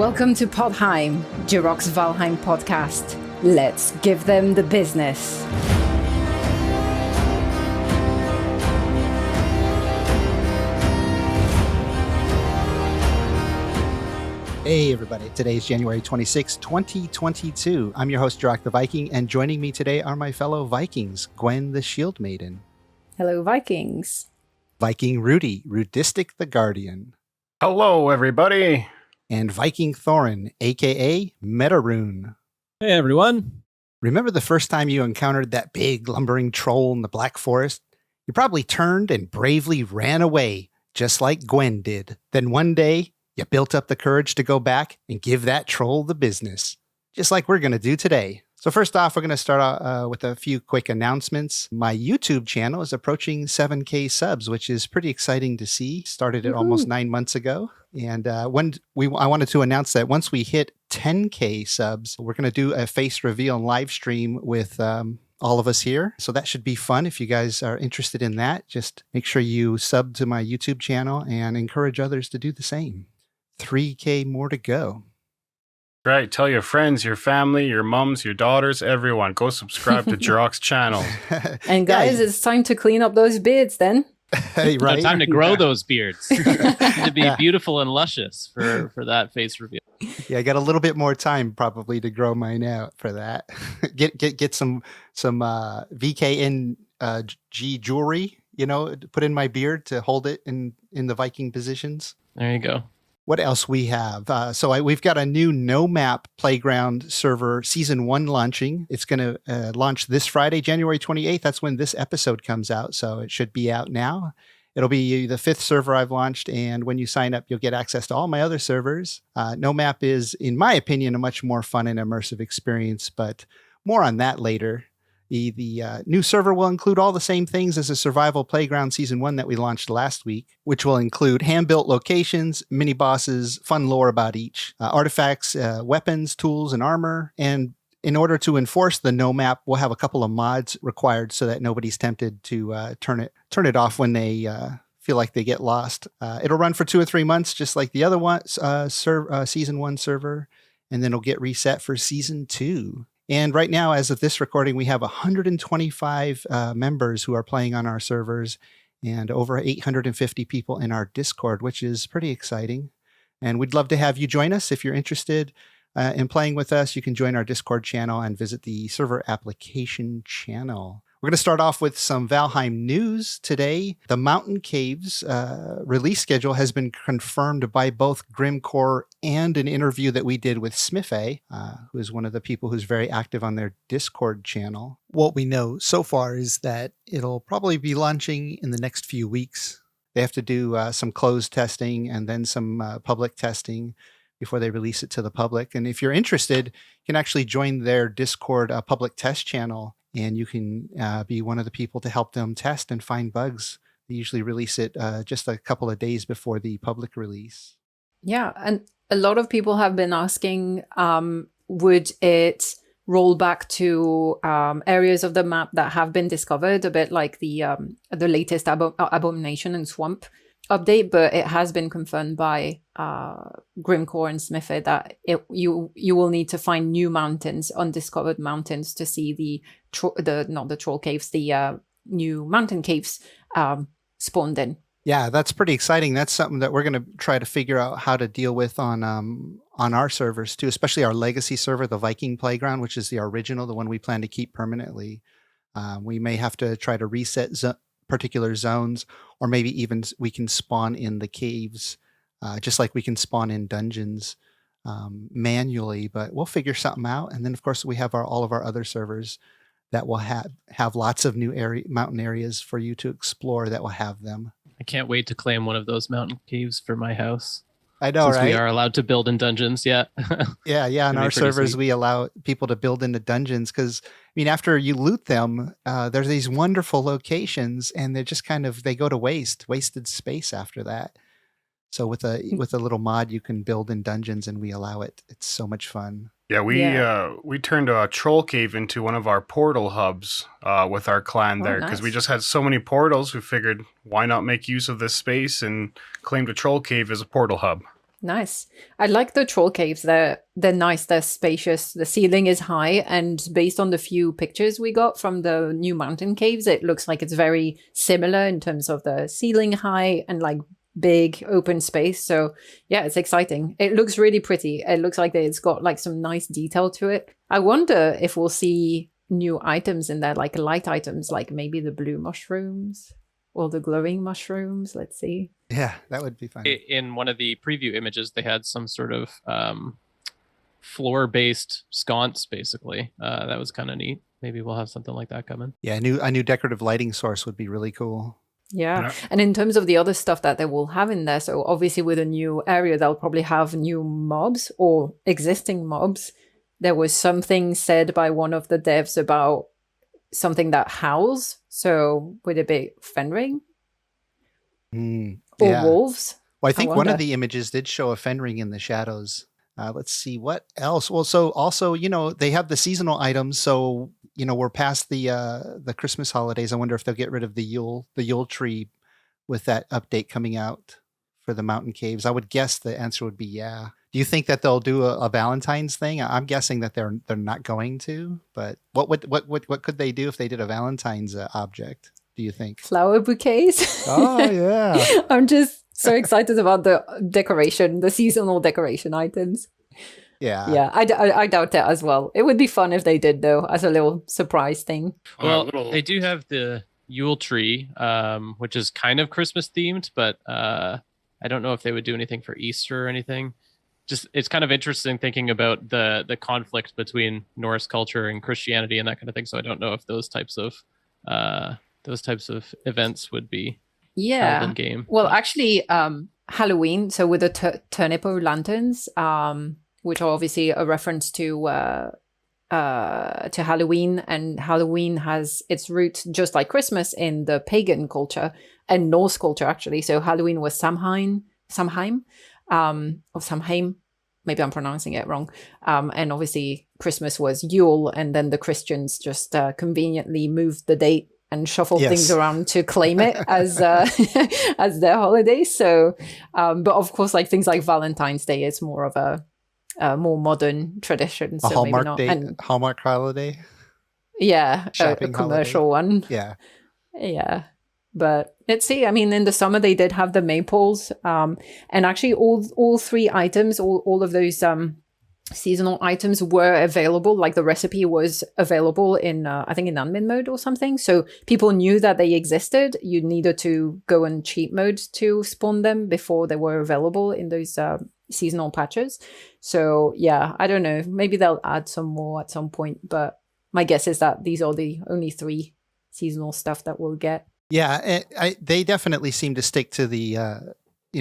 Welcome to Podheim, Jirok's Valheim podcast. Let's give them the business. Hey everybody, today is January 26, 2022. I'm your host, Jirok the Viking, and joining me today are my fellow Vikings, Gwen the Shield Maiden. Hello, Vikings. Viking Rudy, Rudistic the Guardian. Hello, everybody. And Viking Thorin, aka Metaroon. Hey everyone. Remember the first time you encountered that big lumbering troll in the Black Forest? You probably turned and bravely ran away, just like Gwen did. Then one day, you built up the courage to go back and give that troll the business, just like we're going to do today. So first off, we're going to start with a few quick announcements. My YouTube channel is approaching 7K subs, which is pretty exciting to see. Started it almost 9 months ago. And I wanted to announce that once we hit 10K subs, we're going to do a face reveal and live stream with all of us here. So that should be fun. If you guys are interested in that, just make sure you sub to my YouTube channel and encourage others to do the same. 3K more to go. Right. Tell your friends, your family, your mums, your daughters, everyone. Go subscribe to Jirok's channel. And guys, it's time to clean up those beards then. Hey, right? Time to grow those beards. To be beautiful and luscious for that face reveal. Yeah, I got a little bit more time probably to grow mine out for that. Get some VKN G jewelry, put in my beard to hold it in the Viking positions. There you go. What else we have? We've got a new Nomap Playground server Season 1 launching. It's going to launch this Friday, January 28th. That's when this episode comes out, so it should be out now. It'll be the 5th server I've launched, and when you sign up, you'll get access to all my other servers. Nomap is, in my opinion, a much more fun and immersive experience, but more on that later. The new server will include all the same things as the Survival Playground Season 1 that we launched last week, which will include hand-built locations, mini-bosses, fun lore about each, artifacts, weapons, tools, and armor. And in order to enforce the Nomap, we'll have a couple of mods required so that nobody's tempted to turn it off when they feel like they get lost. It'll run for 2 or 3 months, just like the other one, Season 1 server, and then it'll get reset for Season 2. And right now, as of this recording, we have 125 members who are playing on our servers and over 850 people in our Discord, which is pretty exciting. And we'd love to have you join us. If you're interested in playing with us, you can join our Discord channel and visit the server application channel. We're going to start off with some Valheim news today. The Mountain Caves release schedule has been confirmed by both Grimcore and an interview that we did with Smithy, who is one of the people who's very active on their Discord channel. What we know so far is that it'll probably be launching in the next few weeks. They have to do some closed testing and then some public testing before they release it to the public. And if you're interested, you can actually join their Discord public test channel, and you can be one of the people to help them test and find bugs. They usually release it just a couple of days before the public release. Yeah, and a lot of people have been asking, would it roll back to areas of the map that have been discovered, a bit like the latest Abomination and Swamp update, but it has been confirmed by Grimcore and Smithy that you will need to find new mountains, undiscovered mountains, to see not the troll caves, the new mountain caves spawned in. Yeah, that's pretty exciting. That's something that we're going to try to figure out how to deal with on our servers too, especially our legacy server, the Viking Playground, which is the original, the one we plan to keep permanently. We may have to try to reset particular zones, or maybe even we can spawn in the caves, just like we can spawn in dungeons manually, but we'll figure something out. And then of course we have all of our other servers that will have lots of new mountain areas for you to explore that will have them. I can't wait to claim one of those mountain caves for my house. I know, Since right? We are allowed to build in dungeons, yeah. Yeah. On our servers, we allow people to build into dungeons because, after you loot them, there's these wonderful locations, and they're just they go to wasted space after that. So with a little mod, you can build in dungeons, and we allow it. It's so much fun. Yeah, we turned a troll cave into one of our portal hubs with our clan there, because we just had so many portals. We figured, why not make use of this space and claim the troll cave as a portal hub? Nice. I like the troll caves. They're nice. They're spacious. The ceiling is high, and based on the few pictures we got from the new mountain caves, it looks like it's very similar in terms of the ceiling height and like big open space. So yeah, it's exciting. It looks really pretty. It looks like it's got like some nice detail to it. I wonder if we'll see new items in there, like light items, like maybe the blue mushrooms or the glowing mushrooms. Let's see. Yeah, that would be fun. In one of the preview images, they had some sort of floor-based sconce, basically. That was kind of neat. Maybe we'll have something like that coming. Yeah, a new decorative lighting source would be really cool. Yeah. And in terms of the other stuff that they will have in there, so obviously with a new area, they'll probably have new mobs or existing mobs. There was something said by one of the devs about something that howls. So would it be Fenring? Or wolves? Well, I think one of the images did show a Fenring in the shadows. Let's see what else. Well, so also, they have the seasonal items. So, we're past the Christmas holidays. I wonder if they'll get rid of the Yule tree with that update coming out for the mountain caves. I would guess the answer would be yeah. Do you think that they'll do a Valentine's thing? I'm guessing that they're not going to. But what could they do if they did a Valentine's object? Do you think? Flower bouquets. Oh, yeah. I'm just so excited about the decoration, the seasonal decoration items. Yeah. Yeah, I doubt that as well. It would be fun if they did, though, as a little surprise thing. Well, they do have the Yule tree, which is kind of Christmas themed, but I don't know if they would do anything for Easter or anything. Just it's kind of interesting thinking about the conflict between Norse culture and Christianity and that kind of thing. So I don't know if those types of events would be held in game. Well, actually, Halloween. So with the Turnipo lanterns, which are obviously a reference to Halloween, and Halloween has its root just like Christmas in the pagan culture and Norse culture actually. So Halloween was Samhain, or Samhain. Maybe I'm pronouncing it wrong. And obviously Christmas was Yule, and then the Christians just conveniently moved the date and shuffled things around to claim it as as their holiday. So, but of course, like things like Valentine's Day is more of a more modern tradition. So Hallmark maybe not. day, Hallmark holiday. Yeah, a commercial holiday. one. Yeah. But let's see. I mean, in the summer they did have the maypoles, and actually all three items, all of those seasonal items were available. Like the recipe was available in I think in admin mode or something. So people knew that they existed. You needed to go in cheat mode to spawn them before they were available in those seasonal patches. So yeah, I don't know. Maybe they'll add some more at some point. But my guess is that these are the only three seasonal stuff that we'll get. Yeah, they definitely seem to stick to the,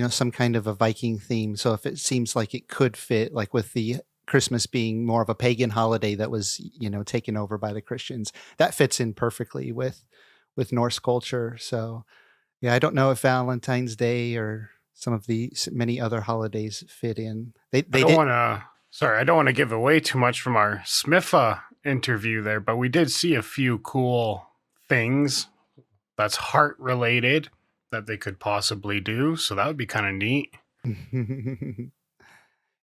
some kind of a Viking theme. So if it seems like it could fit, like with the Christmas being more of a pagan holiday that was, taken over by the Christians, that fits in perfectly with Norse culture. So, yeah, I don't know if Valentine's Day or some of the many other holidays fit in. I don't want to give away too much from our Smitha interview there, but we did see a few cool things that's heart related that they could possibly do. So that would be kind of neat.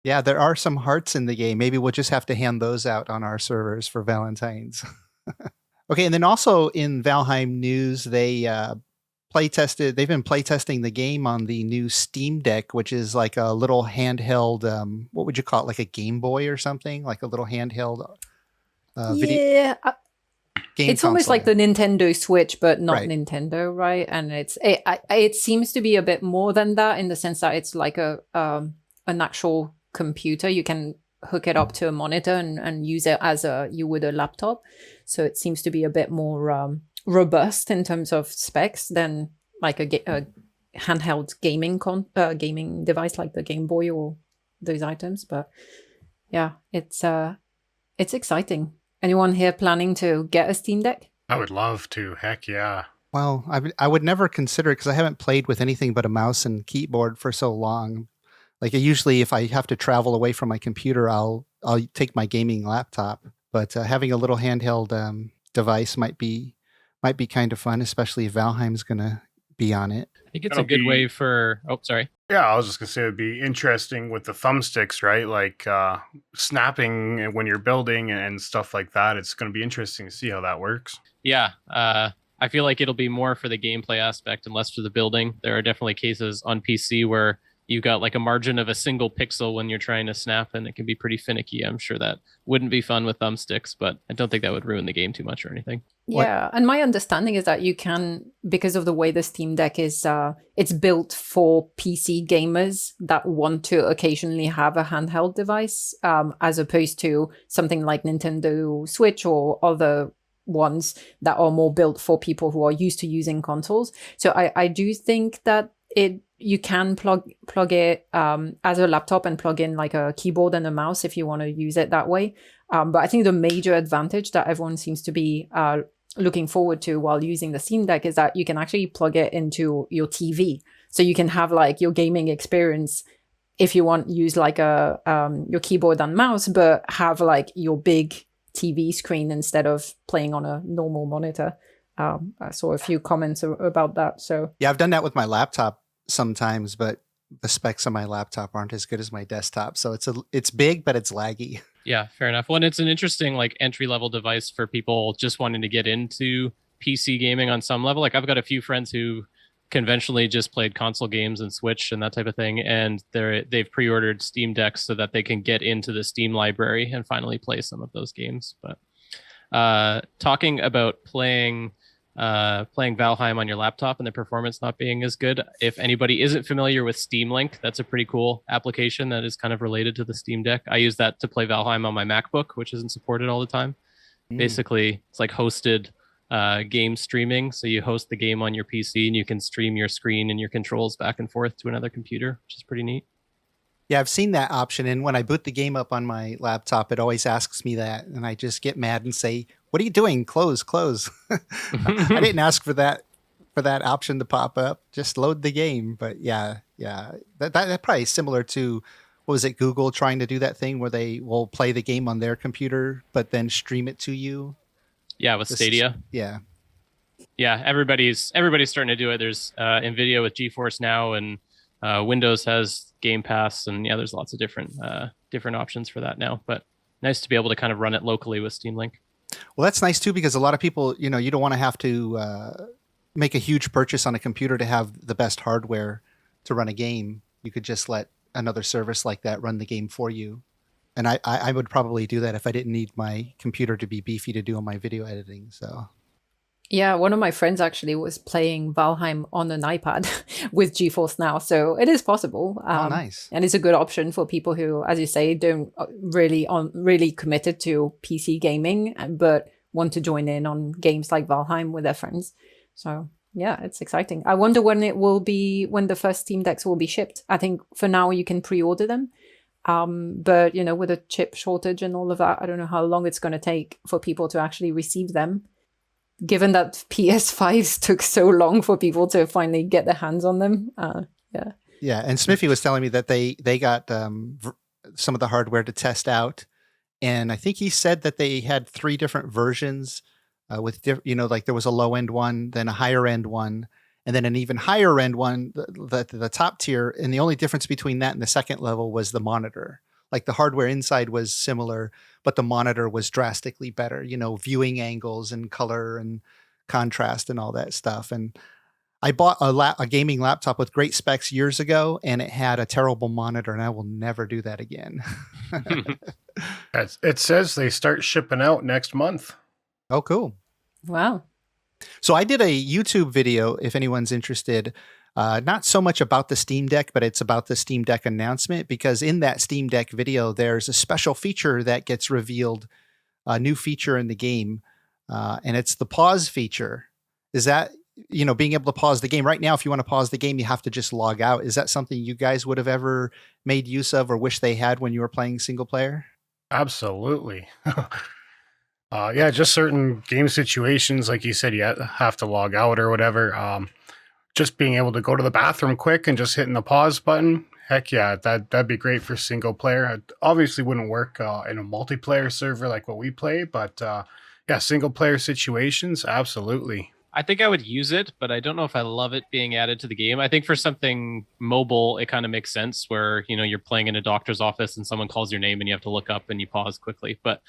Yeah, there are some hearts in the game. Maybe we'll just have to hand those out on our servers for Valentine's. Okay, and then also in Valheim news, they've been playtesting the game on the new Steam Deck, which is like a little handheld, what would you call it? Like a Game Boy or something? Like a little handheld video. It's almost like the Nintendo Switch, but not Nintendo, right? And it seems to be a bit more than that in the sense that it's like an actual computer. You can hook it up to a monitor and use it as you would a laptop. So it seems to be a bit more robust in terms of specs than like a handheld gaming device like the Game Boy or those items. But yeah, it's exciting. Anyone here planning to get a Steam Deck? I would love to. Heck yeah. Well, I would never consider it because I haven't played with anything but a mouse and keyboard for so long. Like usually if I have to travel away from my computer, I'll take my gaming laptop. But having a little handheld device might be kind of fun, especially if Valheim's going to be on it. I think it's That'll a good be- way for. Oh, sorry. Yeah, I was just gonna say it'd be interesting with the thumbsticks, right? Like snapping when you're building and stuff like that. It's gonna be interesting to see how that works. Yeah, I feel like it'll be more for the gameplay aspect and less for the building. There are definitely cases on PC where you've got like a margin of a single pixel when you're trying to snap, and it can be pretty finicky. I'm sure that wouldn't be fun with thumbsticks, but I don't think that would ruin the game too much or anything. Yeah, and my understanding is that you can, because of the way the Steam Deck is, it's built for PC gamers that want to occasionally have a handheld device, as opposed to something like Nintendo Switch or other ones that are more built for people who are used to using consoles. So I do think that you can plug it as a laptop and plug in like a keyboard and a mouse if you want to use it that way. But I think the major advantage that everyone seems to be looking forward to while using the Steam Deck is that you can actually plug it into your TV. So you can have like your gaming experience if you want, use like your keyboard and mouse, but have like your big TV screen instead of playing on a normal monitor. I saw a few comments about that. So Yeah, I've done that with my laptop sometimes, but the specs on my laptop aren't as good as my desktop. So it's big, but it's laggy. Yeah, fair enough. Well, and it's an interesting like entry level device for people just wanting to get into PC gaming on some level. Like I've got a few friends who conventionally just played console games and Switch and that type of thing, and they've pre-ordered Steam Decks so that they can get into the Steam library and finally play some of those games. But talking about playing Valheim on your laptop and the performance not being as good. If anybody isn't familiar with Steam Link, that's a pretty cool application that is kind of related to the Steam Deck. I use that to play Valheim on my MacBook, which isn't supported all the time. Basically, it's like hosted game streaming. So you host the game on your PC and you can stream your screen and your controls back and forth to another computer, which is pretty neat. Yeah, I've seen that option. And when I boot the game up on my laptop, it always asks me that. And I just get mad and say, what are you doing? Close. I didn't ask for that option to pop up. Just load the game. But yeah. That probably is similar to, what was it, Google trying to do that thing where they will play the game on their computer, but then stream it to you. Yeah, with Stadia. Yeah. Yeah, everybody's starting to do it. There's NVIDIA with GeForce Now, and Windows has Game Pass, and yeah, there's lots of different options for that now. But nice to be able to kind of run it locally with Steam Link. Well, that's nice too, because a lot of people, you don't want to have to make a huge purchase on a computer to have the best hardware to run a game. You could just let another service like that run the game for you. And I would probably do that if I didn't need my computer to be beefy to do all my video editing. So yeah, one of my friends actually was playing Valheim on an iPad with GeForce Now, so it is possible. Oh, nice. And it's a good option for people who, as you say, don't really committed to PC gaming, but want to join in on games like Valheim with their friends. So yeah, it's exciting. I wonder when when the first Steam Decks will be shipped. I think for now you can pre-order them. But with a chip shortage and all of that, I don't know how long it's going to take for people to actually receive them. Given that PS5s took so long for people to finally get their hands on them. Yeah, and Smithy was telling me that they got some of the hardware to test out, and I think he said that they had 3 different versions with like there was a low end one, then a higher end one, and then an even higher end one, the top tier. And the only difference between that and the second level was the monitor. Like the hardware inside was similar, but the monitor was drastically better, viewing angles and color and contrast and all that stuff. And I bought a gaming laptop with great specs years ago, and it had a terrible monitor, and I will never do that again. It says they start shipping out next month. Oh, cool. Wow. So I did a YouTube video, if anyone's interested, not so much about the Steam Deck, but it's about the Steam Deck announcement, because in that Steam Deck video, there's a special feature that gets revealed, a new feature in the game, and it's the pause feature. Is that, being able to pause the game? Right now, if you want to pause the game, you have to just log out. Is that something you guys would have ever made use of or wish they had when you were playing single player? Absolutely. Yeah, just certain game situations, like you said, you have to log out or whatever. Just being able to go to the bathroom quick and just hitting the pause button. Heck yeah, that'd be great for single player. It obviously wouldn't work in a multiplayer server like what we play, but yeah, single player situations, absolutely. I think I would use it, but I don't know if I love it being added to the game. I think for something mobile, it kind of makes sense where, you're playing in a doctor's office and someone calls your name and you have to look up and you pause quickly. But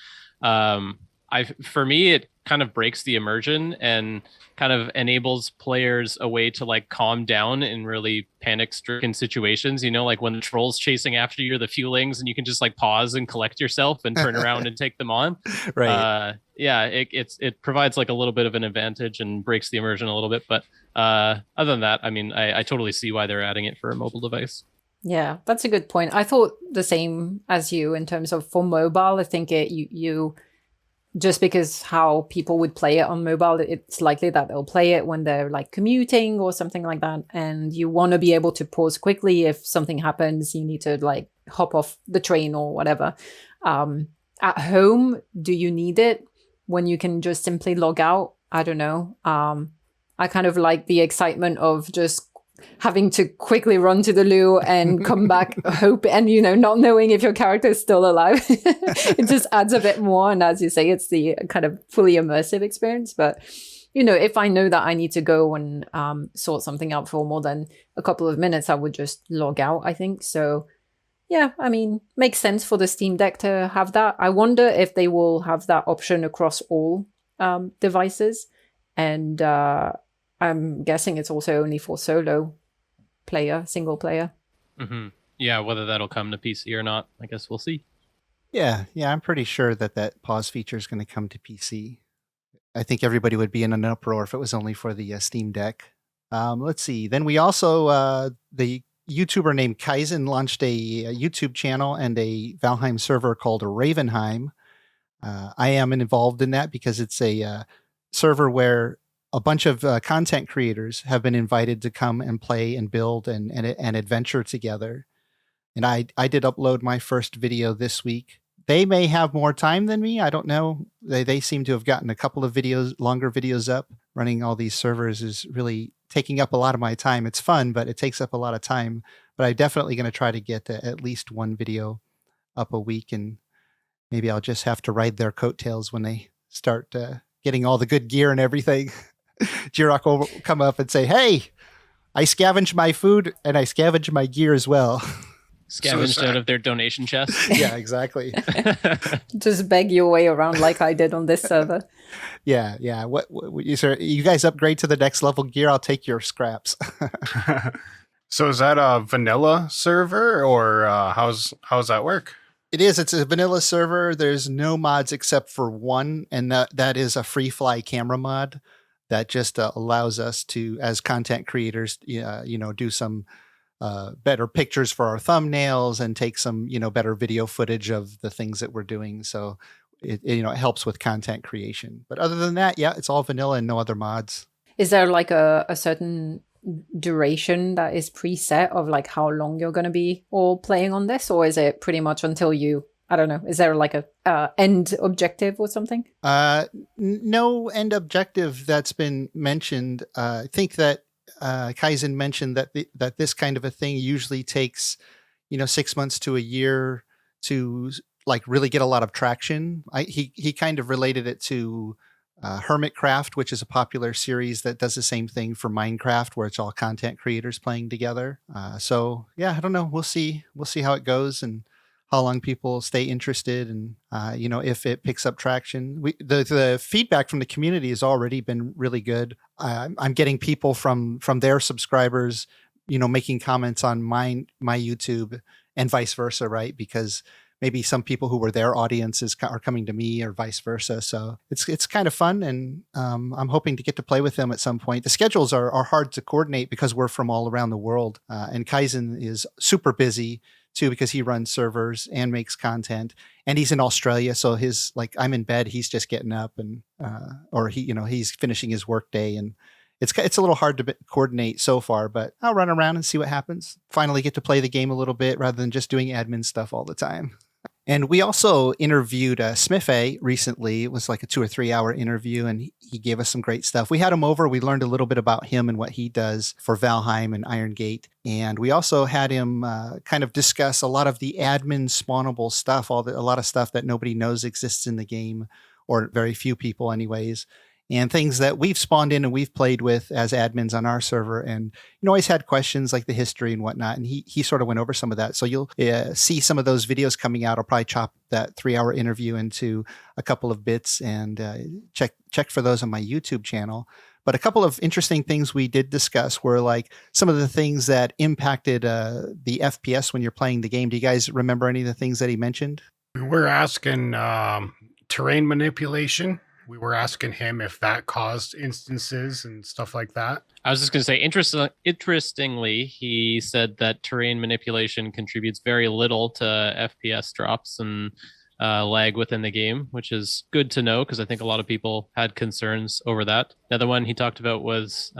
for me, it kind of breaks the immersion and kind of enables players a way to like calm down in really panic-stricken situations. Like when the troll's chasing after you, or the feelings, and you can just like pause and collect yourself and turn around and take them on. Right. It provides like a little bit of an advantage and breaks the immersion a little bit. But other than that, I mean, I totally see why they're adding it for a mobile device. Yeah, that's a good point. I thought the same as you in terms of for mobile. I think you just because how people would play it on mobile, it's likely that they'll play it when they're like commuting or something like that. And you want to be able to pause quickly if something happens, you need to like hop off the train or whatever. At home, do you need it when you can just simply log out? I don't know. I kind of like the excitement of just having to quickly run to the loo and come back, hope, and not knowing if your character is still alive. It just adds a bit more, and as you say, it's the kind of fully immersive experience. But if I know that I need to go and sort something out for more than a couple of minutes, I would just log out, I think. So yeah, I mean, makes sense for the Steam Deck to have that. I wonder if they will have that option across all devices, and I'm guessing it's also only for single player. Mm-hmm. Yeah, whether that'll come to PC or not, I guess we'll see. Yeah, I'm pretty sure that pause feature is going to come to PC. I think everybody would be in an uproar if it was only for the Steam Deck. Let's see. Then we also, the YouTuber named Kaizen launched a YouTube channel and a Valheim server called Ravenheim. I am involved in that because it's a server where a bunch of content creators have been invited to come and play and build and adventure together. And I did upload my first video this week. They may have more time than me. I don't know. They seem to have gotten a couple of longer videos up. Running all these servers is really taking up a lot of my time. It's fun, but it takes up a lot of time. But I'm definitely going to try to get at least one video up a week. And maybe I'll just have to ride their coattails when they start getting all the good gear and everything. Jirok will come up and say, "Hey, I scavenged my food and I scavenged my gear as well." Scavenged out of their donation chest. Yeah, exactly. Just beg your way around like I did on this server. Yeah. What you guys upgrade to the next level gear? I'll take your scraps. So is that a vanilla server, or how's that work? It is. It's a vanilla server. There's no mods except for one, and that is a free fly camera mod that just allows us to, as content creators, do some better pictures for our thumbnails and take some, better video footage of the things that we're doing. So it helps with content creation. But other than that, yeah, it's all vanilla and no other mods. Is there like a certain duration that is preset of like how long you're going to be all playing on this, or is it pretty much until I don't know, is there like a end objective or something? No end objective that's been mentioned. I think that Kaizen mentioned that this kind of a thing usually takes 6 months to a year to like really get a lot of traction. He kind of related it to Hermitcraft, which is a popular series that does the same thing for Minecraft, where it's all content creators playing together. So yeah, I don't know. We'll see how it goes and how long people stay interested, and if it picks up traction. The feedback from the community has already been really good. I'm getting people from their subscribers, making comments on my YouTube and vice versa, right? Because maybe some people who were their audiences are coming to me, or vice versa. So it's kind of fun, and I'm hoping to get to play with them at some point. The schedules are hard to coordinate because we're from all around the world, and Kaizen is super busy too, because he runs servers and makes content, and he's in Australia. So his, like, I'm in bed, he's just getting up, and or he's finishing his work day, and it's a little hard to coordinate so far, but I'll run around and see what happens. Finally get to play the game a little bit rather than just doing admin stuff all the time. And we also interviewed Smithy recently. It was like a 2 or 3 hour interview, and he gave us some great stuff. We had him over. We learned a little bit about him and what he does for Valheim and Iron Gate. And we also had him kind of discuss a lot of the admin spawnable stuff, a lot of stuff that nobody knows exists in the game, or very few people anyways. and things that we've spawned in and we've played with as admins on our server, and always had questions like the history and whatnot. And he sort of went over some of that. So you'll see some of those videos coming out. I'll probably chop that 3-hour interview into a couple of bits and check for those on my YouTube channel. But a couple of interesting things we did discuss were like some of the things that impacted the FPS when you're playing the game. Do you guys remember any of the things that he mentioned? We're asking terrain manipulation. We were asking him if that caused instances and stuff like that. I was just going to say, interestingly, he said that terrain manipulation contributes very little to FPS drops and lag within the game, which is good to know because I think a lot of people had concerns over that. The other one he talked about was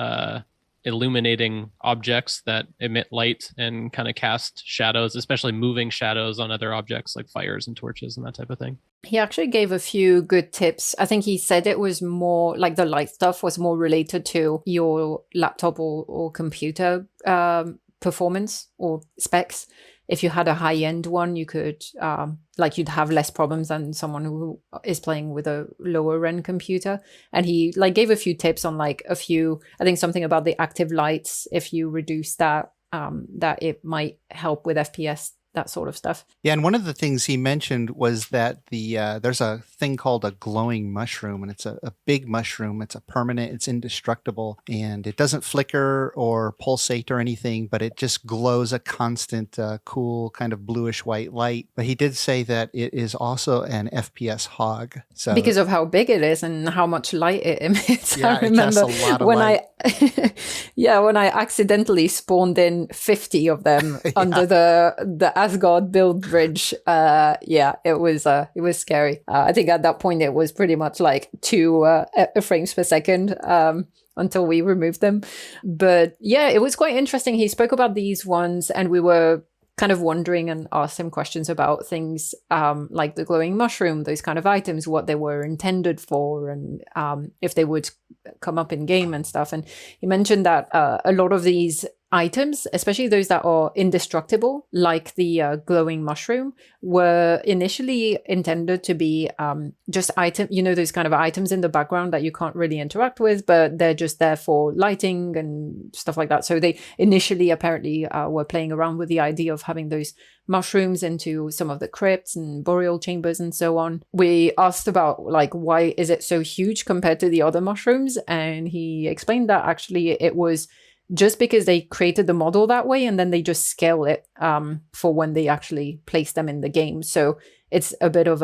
illuminating objects that emit light and kind of cast shadows, especially moving shadows on other objects like fires and torches and that type of thing. He actually gave a few good tips. I think he said it was more like the light stuff was more related to your laptop or computer performance or specs. If you had a high-end one, you could you'd have less problems than someone who is playing with a lower-end computer. And he gave a few tips on I think something about the active lights. If you reduce that, that it might help with FPS, that sort of stuff. Yeah, and one of the things he mentioned was that there's a thing called a glowing mushroom, and it's a big mushroom. It's a permanent, it's indestructible, and it doesn't flicker or pulsate or anything, but it just glows a constant, cool kind of bluish white light. But he did say that it is also an FPS hog. So because of how big it is and how much light it emits. Yeah, I remember it casts a lot of when light. when I accidentally spawned in 50 of them under the Asgard build bridge. It was scary. I think at that point it was pretty much like 2 frames per second until we removed them. But yeah, it was quite interesting. He spoke about these ones and we were kind of wondering and asked him questions about things like the glowing mushroom, those kind of items, what they were intended for, and if they would come up in game and stuff. And he mentioned that a lot of these items, especially those that are indestructible, like the glowing mushroom, were initially intended to be just those kind of items in the background that you can't really interact with, but they're just there for lighting and stuff like that. So they initially apparently were playing around with the idea of having those mushrooms into some of the crypts and burial chambers and so on. We asked about why is it so huge compared to the other mushrooms, and he explained that actually it was just because they created the model that way and then they just scale it for when they actually place them in the game. So it's a bit of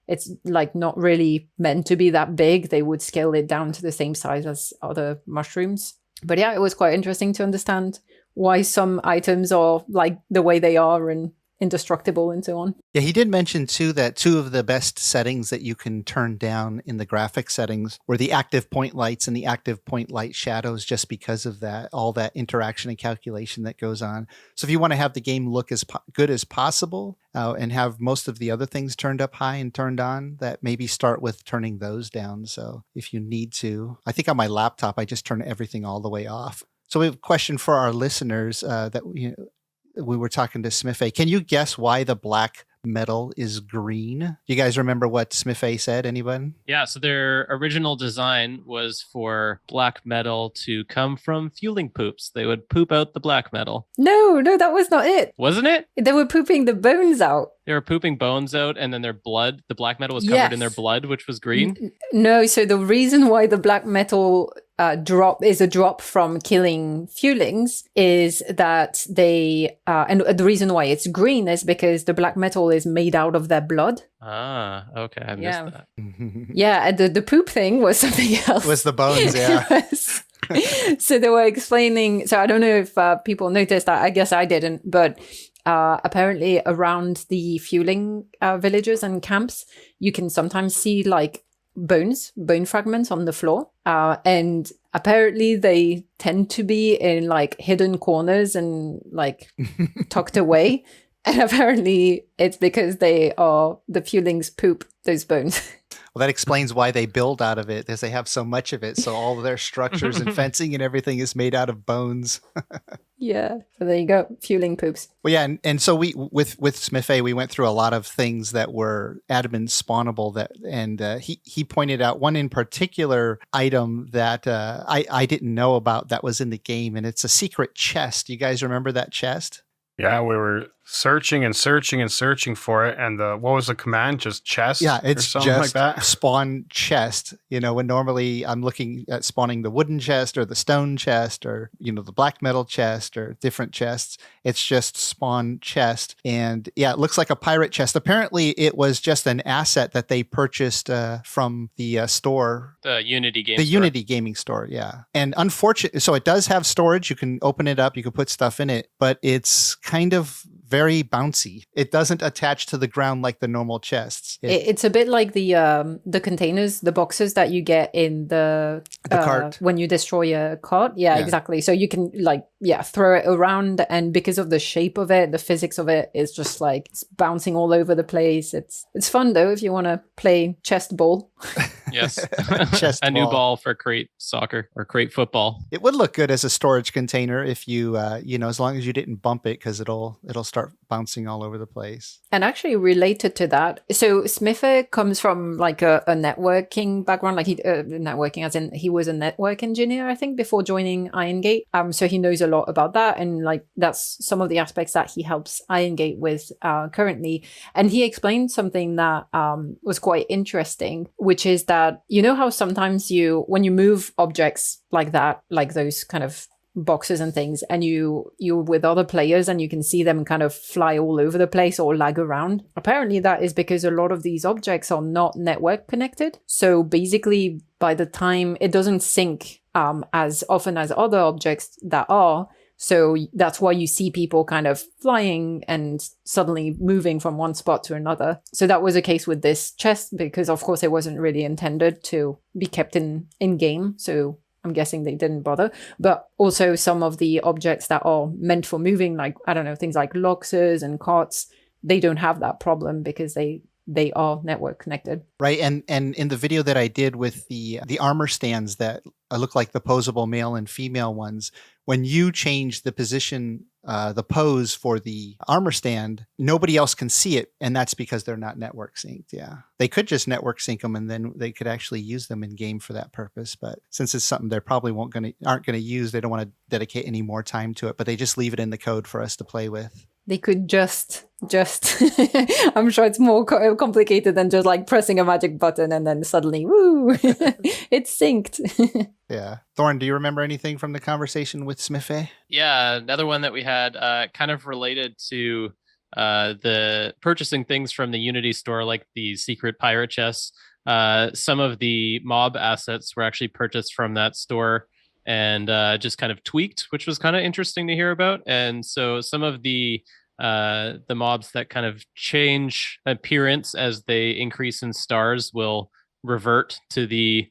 it's not really meant to be that big. They would scale it down to the same size as other mushrooms. But yeah, it was quite interesting to understand why some items are the way they are and indestructible and so on. Yeah, he did mention too that 2 of the best settings that you can turn down in the graphic settings were the active point lights and the active point light shadows, just because of that, all that interaction and calculation that goes on. So if you want to have the game look as good as possible and have most of the other things turned up high and turned on, that maybe start with turning those down. So if you need to, I think on my laptop, I just turn everything all the way off. So we have a question for our listeners that we were talking to Smithy. Can you guess why the black metal is green? Do you guys remember what Smithy said? Anyone? Yeah, so their original design was for black metal to come from fueling poops. They would poop out the black metal. No, that was not it. Wasn't it? They were pooping the bones out. They were pooping bones out, and then their blood, the black metal was covered in their blood, which was green. No, so the reason why the black metal drop is a drop from killing fuelings is that they, and the reason why it's green is because the black metal is made out of their blood. Ah, okay, I missed that. Yeah, and the poop thing was something else. Was the bones, yeah. So they were explaining, so I don't know if people noticed that, I guess I didn't, but apparently around the fueling villages and camps, you can sometimes see bone fragments on the floor. And apparently they tend to be in hidden corners and tucked away. And apparently it's because the fuelings poop those bones. Well, that explains why they build out of it, because they have so much of it. So all of their structures and fencing and everything is made out of bones. Yeah. So there you go. Fueling poops. Well, yeah, and so we with Smithé, we went through a lot of things that were admin spawnable. He pointed out one in particular item that I didn't know about that was in the game, and it's a secret chest. You guys remember that chest? Yeah, we were searching and searching and searching for it. And what was the command? Just chest? Yeah, it's or something just like that? spawn chest. When normally I'm looking at spawning the wooden chest or the stone chest or, the black metal chest or different chests. It's just spawn chest. And yeah, it looks like a pirate chest. Apparently it was just an asset that they purchased from the store. The Unity game. The Unity gaming store, yeah. And unfortunately, so it does have storage. You can open it up. You can put stuff in it, but it's kind of very bouncy. It doesn't attach to the ground like the normal chests. It's a bit like the containers, the boxes that you get in the cart when you destroy a cart. Yeah, exactly. So you can throw it around, and because of the shape of it, the physics of it is just like it's bouncing all over the place. It's fun though if you want to play chest ball. Yes, Chest new ball. ball for crate soccer or crate football. It would look good as a storage container if you, as long as you didn't bump it, because it'll start bouncing all over the place. And actually related to that, so Smithy comes from like a networking background, like networking as in he was a network engineer, I think, before joining Iron Gate. So he knows a lot about that, and like that's some of the aspects that he helps Iron Gate with currently. And he explained something that was quite interesting, which is that how sometimes when you move objects like that, like those kind of boxes and things, and you're with other players and you can see them kind of fly all over the place or lag around. Apparently that is because a lot of these objects are not network connected. So basically by the time it doesn't sync as often as other objects that are. So that's why you see people kind of flying and suddenly moving from one spot to another. So that was the case with this chest, because of course it wasn't really intended to be kept in game. So I'm guessing they didn't bother. But also some of the objects that are meant for moving, like, I don't know, things like loxers and carts, they don't have that problem because they are network connected. Right. And in the video that I did with the armor stands that look like the posable male and female ones, when you change the position, the pose for the armor stand, nobody else can see it. And that's because they're not network synced. Yeah. They could just network sync them and then they could actually use them in game for that purpose. But since it's something they're probably aren't going to use, they don't want to dedicate any more time to it, but they just leave it in the code for us to play with. They could just I'm sure it's more complicated than just like pressing a magic button and then suddenly, woo, it's synced. Yeah. Thorn, do you remember anything from the conversation with Smithy? Yeah, another one that we had kind of related to the purchasing things from the Unity store, like the secret pirate chests. Some of the mob assets were actually purchased from that store and just kind of tweaked, which was kind of interesting to hear about. And so some of the mobs that kind of change appearance as they increase in stars will revert to the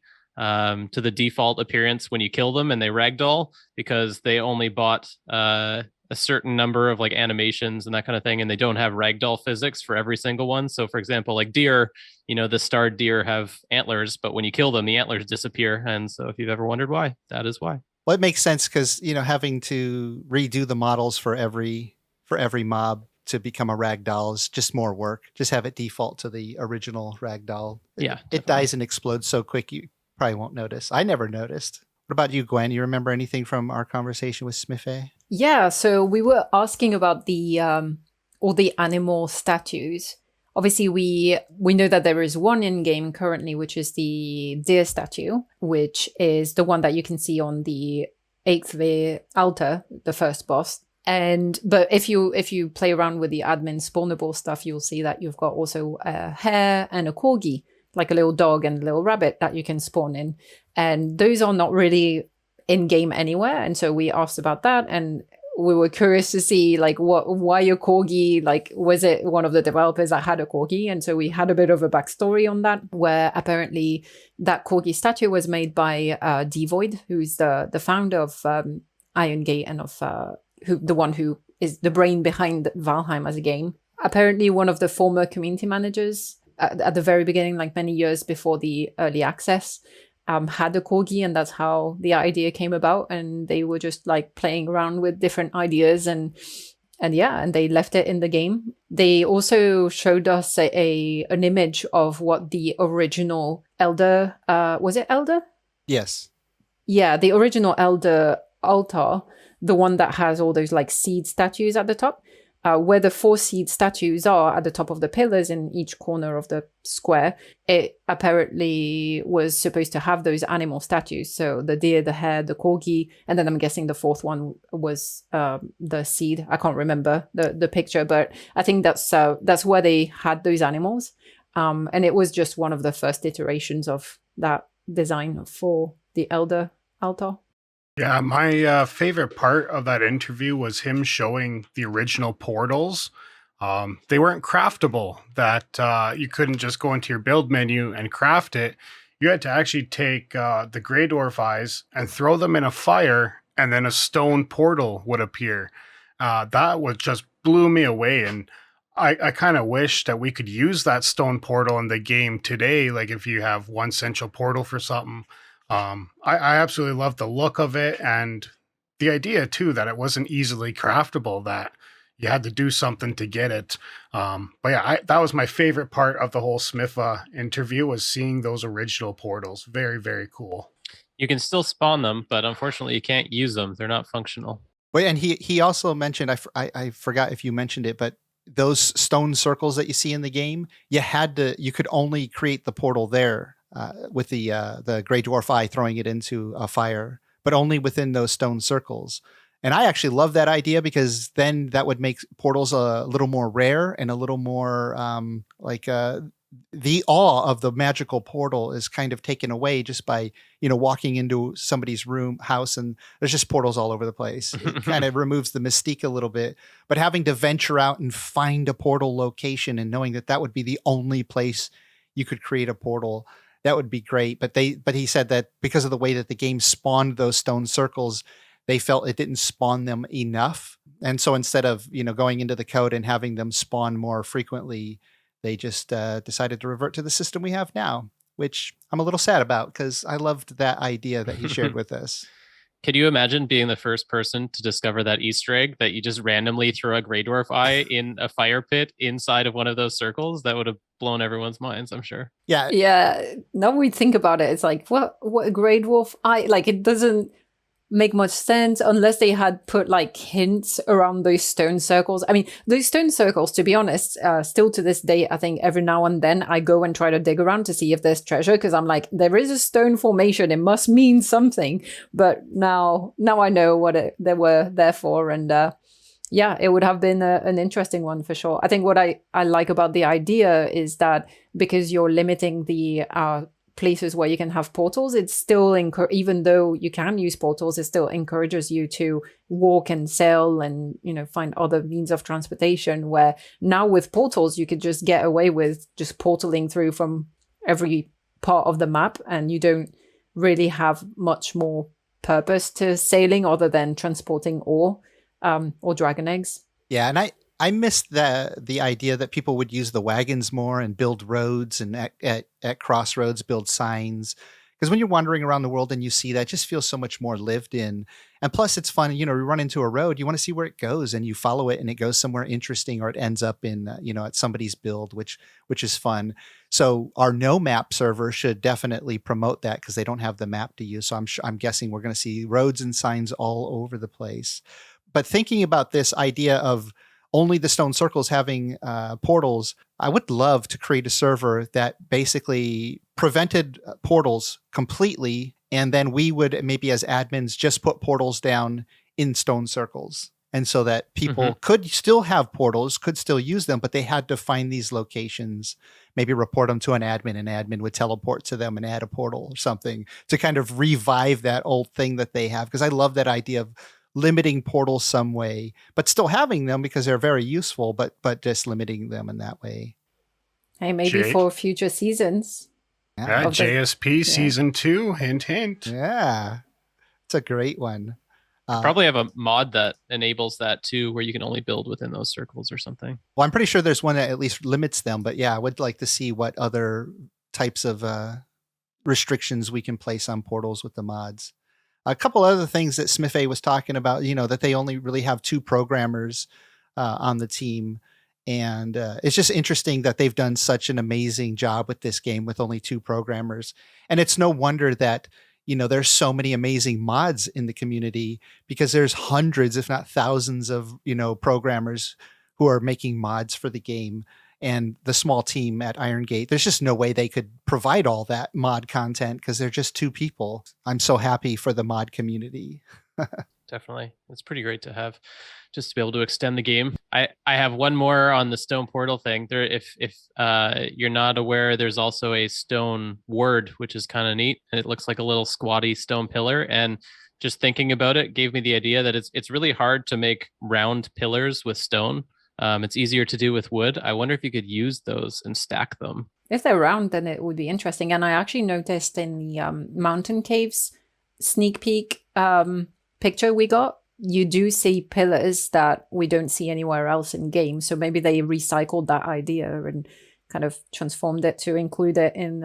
default appearance when you kill them, and they ragdoll because they only bought a certain number of like animations and that kind of thing, and they don't have ragdoll physics for every single one. So for example, like deer, the starred deer have antlers, but when you kill them, the antlers disappear. And so if you've ever wondered why, that is why. Well, it makes sense because, having to redo the models for every mob to become a ragdoll is just more work. Just have it default to the original ragdoll. Yeah. It dies and explodes so quick you probably won't notice. I never noticed. What about you, Gwen? You remember anything from our conversation with Smithy? Yeah, so we were asking about the all the animal statues. Obviously, we know that there is one in game currently, which is the deer statue, which is the one that you can see on the 8th altar, the first boss. But if you play around with the admin spawnable stuff, you'll see that you've got also a hare and a corgi, like a little dog and a little rabbit that you can spawn in. And those are not really in game anywhere. And so we asked about that, and we were curious to see like why a corgi, like was it one of the developers that had a corgi? And so we had a bit of a backstory on that, where apparently that corgi statue was made by Devoid, who's the founder of Iron Gate and of the one who is the brain behind Valheim as a game. Apparently one of the former community managers at the very beginning, like many years before the early access, had a corgi, and that's how the idea came about. And they were just like playing around with different ideas, and they left it in the game. They also showed us an image of what the original Elder, was it Elder? Yes. Yeah, the original Elder altar, the one that has all those like seed statues at the top, where the 4 seed statues are at the top of the pillars in each corner of the square. It apparently was supposed to have those animal statues. So the deer, the hare, the corgi, and then I'm guessing the 4th one was the seed. I can't remember the picture, but I think that's where they had those animals. And it was just one of the first iterations of that design for the Elder altar. Yeah, my favorite part of that interview was him showing the original portals. They weren't craftable, that you couldn't just go into your build menu and craft it. You had to actually take the Grey Dwarf eyes and throw them in a fire, and then a stone portal would appear. That was just blew me away, and I kind of wish that we could use that stone portal in the game today, like if you have one central portal for something. I absolutely love the look of it, and the idea too that it wasn't easily craftable, that you had to do something to get it. But yeah, that was my favorite part of the whole Smitha interview, was seeing those original portals. Very, very cool. You can still spawn them, but unfortunately you can't use them. They're not functional. Wait, and he also mentioned, I forgot if you mentioned it, but those stone circles that you see in the game, you could only create the portal there with the Grey Dwarf eye throwing it into a fire, but only within those stone circles. And I actually love that idea, because then that would make portals a little more rare and a little more the awe of the magical portal is kind of taken away just by, walking into somebody's house, and there's just portals all over the place. It kind of removes the mystique a little bit, but having to venture out and find a portal location and knowing that would be the only place you could create a portal, that would be great. But he said that because of the way that the game spawned those stone circles, they felt it didn't spawn them enough. And so instead of, going into the code and having them spawn more frequently, they just decided to revert to the system we have now, which I'm a little sad about, because I loved that idea that he shared with us. Could you imagine being the first person to discover that Easter egg, that you just randomly throw a Grey Dwarf eye in a fire pit inside of one of those circles? That would have blown everyone's minds, I'm sure. Yeah. Yeah. Now we think about it, it's like, what a Grey Dwarf eye? Like, it doesn't make much sense unless they had put like hints around those stone circles. I mean, those stone circles, to be honest, still to this day, I think every now and then I go and try to dig around to see if there's treasure, because I'm like, there is a stone formation, it must mean something. But now I know what they were there for, and yeah, it would have been an interesting one for sure. I think what I like about the idea is that because you're limiting the places where you can have portals, it's still even though you can use portals, it still encourages you to walk and sail and find other means of transportation, where now with portals you could just get away with just portaling through from every part of the map, and you don't really have much more purpose to sailing other than transporting ore or dragon eggs. Yeah, and I missed the idea that people would use the wagons more and build roads, and at crossroads build signs. Because when you're wandering around the world and you see that, it just feels so much more lived in. And plus it's fun, you run into a road, you want to see where it goes, and you follow it and it goes somewhere interesting, or it ends up in, at somebody's build, which is fun. So our Nomap server should definitely promote that, because they don't have the map to use. So I'm guessing we're going to see roads and signs all over the place. But thinking about this idea of only the stone circles having portals, I would love to create a server that basically prevented portals completely, and then we would maybe as admins just put portals down in stone circles. And so that people could still have portals, could still use them, but they had to find these locations, maybe report them to an admin would teleport to them and add a portal or something to kind of revive that old thing that they have. Because I love that idea of limiting portals some way, but still having them because they're very useful, but just limiting them in that way. Hey, maybe for future seasons. Yeah, JSP season 2, hint, hint. Yeah, it's a great one. Probably have a mod that enables that too, where you can only build within those circles or something. Well, I'm pretty sure there's one that at least limits them, but yeah, I would like to see what other types of restrictions we can place on portals with the mods. A couple other things that Smithy was talking about, that they only really have 2 programmers on the team. And it's just interesting that they've done such an amazing job with this game with only 2 programmers. And it's no wonder that, there's so many amazing mods in the community, because there's hundreds, if not thousands of, programmers who are making mods for the game. And the small team at Iron Gate, there's just no way they could provide all that mod content because they're just 2 people. I'm so happy for the mod community. Definitely. It's pretty great to have, just to be able to extend the game. I have one more on the stone portal thing. There, if you're not aware, there's also a stone word, which is kind of neat. And it looks like a little squatty stone pillar. And just thinking about it gave me the idea that it's really hard to make round pillars with stone. It's easier to do with wood. I wonder if you could use those and stack them. If they're round, then it would be interesting. And I actually noticed in the mountain caves sneak peek picture we got, you do see pillars that we don't see anywhere else in game. So maybe they recycled that idea and kind of transformed it to include it in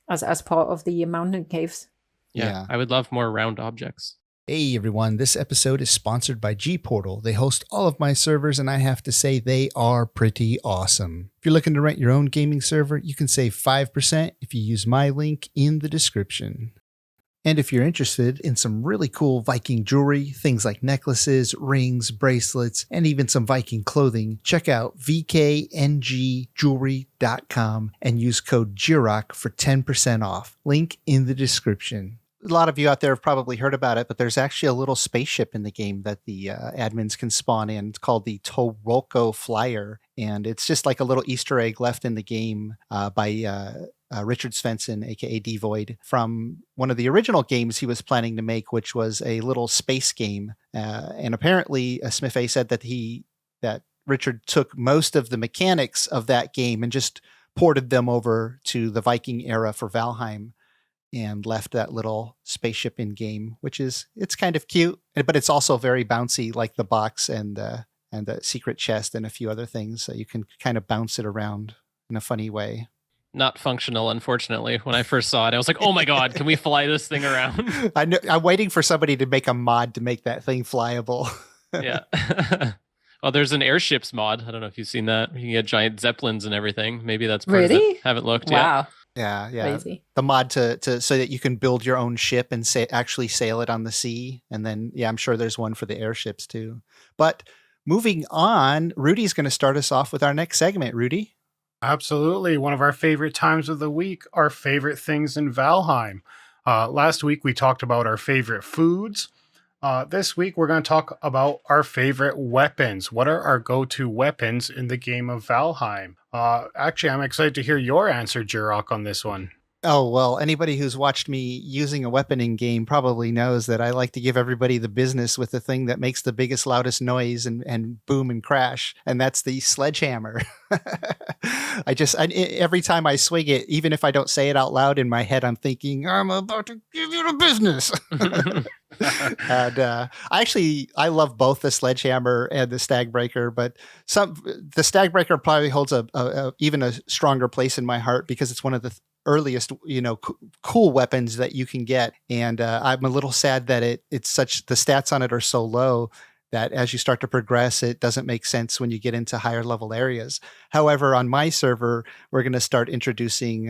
as part of the mountain caves. Yeah, I would love more round objects. Hey everyone, this episode is sponsored by G-Portal. They host all of my servers, and I have to say they are pretty awesome. If you're looking to rent your own gaming server, you can save 5% if you use my link in the description. And if you're interested in some really cool Viking jewelry, things like necklaces, rings, bracelets, and even some Viking clothing, check out vkngjewelry.com and use code GIROC for 10% off. Link in the description. A lot of you out there have probably heard about it, but there's actually a little spaceship in the game that the admins can spawn in. It's called the Toronco Flyer, and it's just like a little Easter egg left in the game by Richard Svensson, aka Devoid, from one of the original games he was planning to make, which was a little space game. And apparently, Smith A said that Richard took most of the mechanics of that game and just ported them over to the Viking era for Valheim, and left that little spaceship in game, it's kind of cute, but it's also very bouncy, like the box and the secret chest and a few other things. So you can kind of bounce it around in a funny way. Not functional, unfortunately. When I first saw it, I was like, oh my God, can we fly this thing around? I'm waiting for somebody to make a mod to make that thing flyable. Yeah. Oh, there's an airships mod. I don't know if you've seen that. You can get giant zeppelins and everything. Maybe that's part of it. Haven't looked yet. Wow. Yeah. Crazy. The mod to so that you can build your own ship and actually sail it on the sea. And then, I'm sure there's one for the airships too. But moving on, Rudy's going to start us off with our next segment. Rudy? Absolutely. One of our favorite times of the week, our favorite things in Valheim. Last week, we talked about our favorite foods. This week, we're going to talk about our favorite weapons. What are our go-to weapons in the game of Valheim? Actually, I'm excited to hear your answer, Jirok, on this one. Oh, well, anybody who's watched me using a weapon in game probably knows that I like to give everybody the business with the thing that makes the biggest, loudest noise and boom and crash. And that's the sledgehammer. Every time I swing it, even if I don't say it out loud in my head, I'm thinking, I'm about to give you the business. And I love both the sledgehammer and the stagbreaker, but the stagbreaker probably holds even a stronger place in my heart because it's one of the earliest, cool weapons that you can get. And I'm a little sad that the stats on it are so low that as you start to progress, it doesn't make sense when you get into higher level areas. However, on my server, we're going to start introducing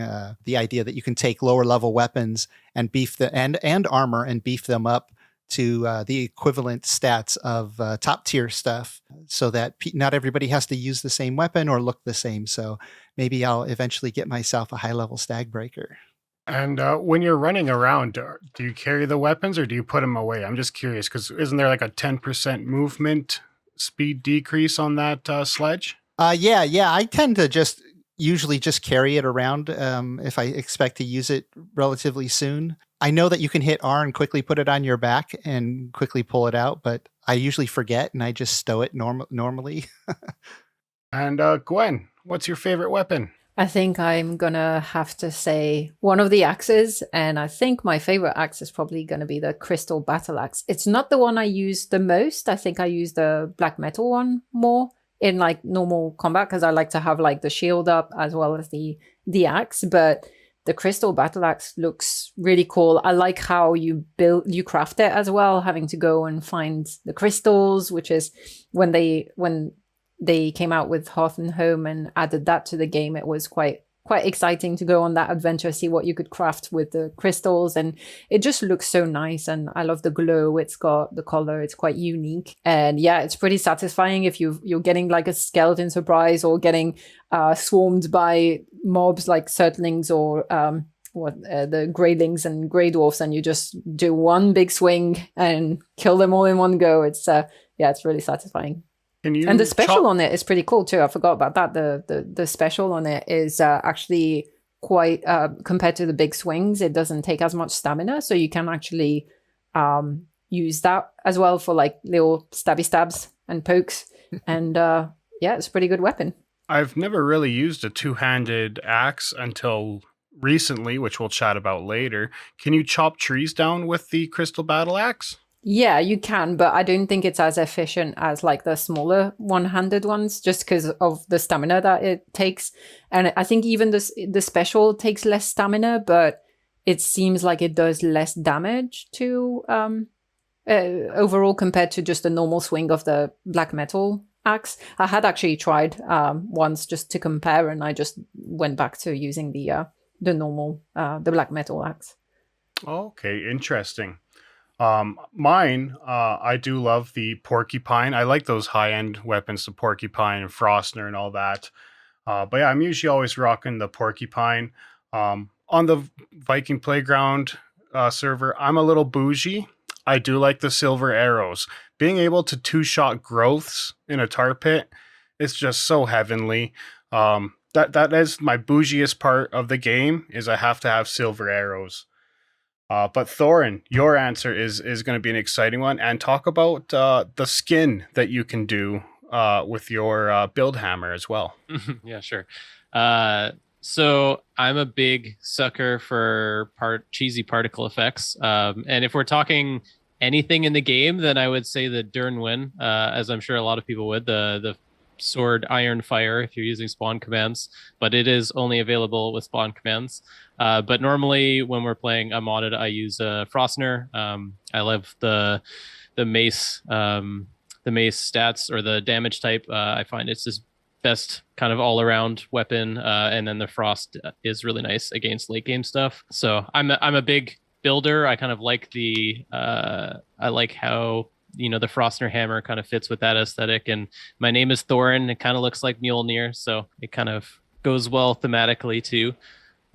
the idea that you can take lower level weapons and and armor and beef them up to the equivalent stats of top tier stuff, so that not everybody has to use the same weapon or look the same. So maybe I'll eventually get myself a high level stagbreaker. And when you're running around, do you carry the weapons or do you put them away? I'm just curious, because isn't there like a 10% movement speed decrease on that sledge? Yeah. I tend to usually just carry it around if I expect to use it relatively soon. I know that you can hit R and quickly put it on your back and quickly pull it out, but I usually forget and I just stow it normally. And Gwen, what's your favorite weapon? I think I'm gonna have to say one of the axes, and I think my favorite axe is probably gonna be the crystal battle axe. It's not the one I use the most. I think I use the black metal one more in like normal combat because I like to have like the shield up as well as the axe. But the crystal battle axe looks really cool. I like how you craft it as well, having to go and find the crystals, which is when they came out with Hearth and Home and added that to the game, it was quite exciting to go on that adventure, see what you could craft with the crystals, and it just looks so nice. And I love the glow it's got, the color, it's quite unique, and yeah, it's pretty satisfying if you're getting like a skeleton surprise or getting swarmed by mobs like Surtlings or the Greylings and Grey Dwarfs, and you just do one big swing and kill them all in one go. It's it's really satisfying. And the special on it is pretty cool too. I forgot about that. The special on it is actually quite compared to the big swings, it doesn't take as much stamina, so you can actually use that as well for like little stabby stabs and pokes. And it's a pretty good weapon. I've never really used a two-handed axe until recently, which we'll chat about later. Can you chop trees down with the crystal battle axe? Yeah, you can, but I don't think it's as efficient as like the smaller one-handed ones, just because of the stamina that it takes. And I think even the special takes less stamina, but it seems like it does less damage to overall compared to just a normal swing of the black metal axe. I had actually tried once just to compare, and I just went back to using the normal the black metal axe. Okay, interesting. Mine, I do love the porcupine. I like those high-end weapons, the porcupine and Frostner and all that. But yeah, I'm usually always rocking the porcupine. On the Viking Playground server, I'm a little bougie. I do like the silver arrows. Being able to two-shot growths in a tar pit is just so heavenly. That is my bougiest part of the game, is I have to have silver arrows. But Thorin, your answer is going to be an exciting one, and talk about the skin that you can do with your build hammer as well. Yeah, sure. So I'm a big sucker for cheesy particle effects, and if we're talking anything in the game, then I would say the Durnwin, as I'm sure a lot of people would, the sword iron fire if you're using spawn commands, but it is only available with spawn commands. But normally when we're playing unmodded, I use Frostner. I love the mace stats or the damage type. I find it's just best kind of all around weapon, and then the frost is really nice against late game stuff. So I'm a big builder. I kind of like I like how the Frostner hammer kind of fits with that aesthetic, and my name is Thorin. It kind of looks like Mjolnir, so it kind of goes well thematically too.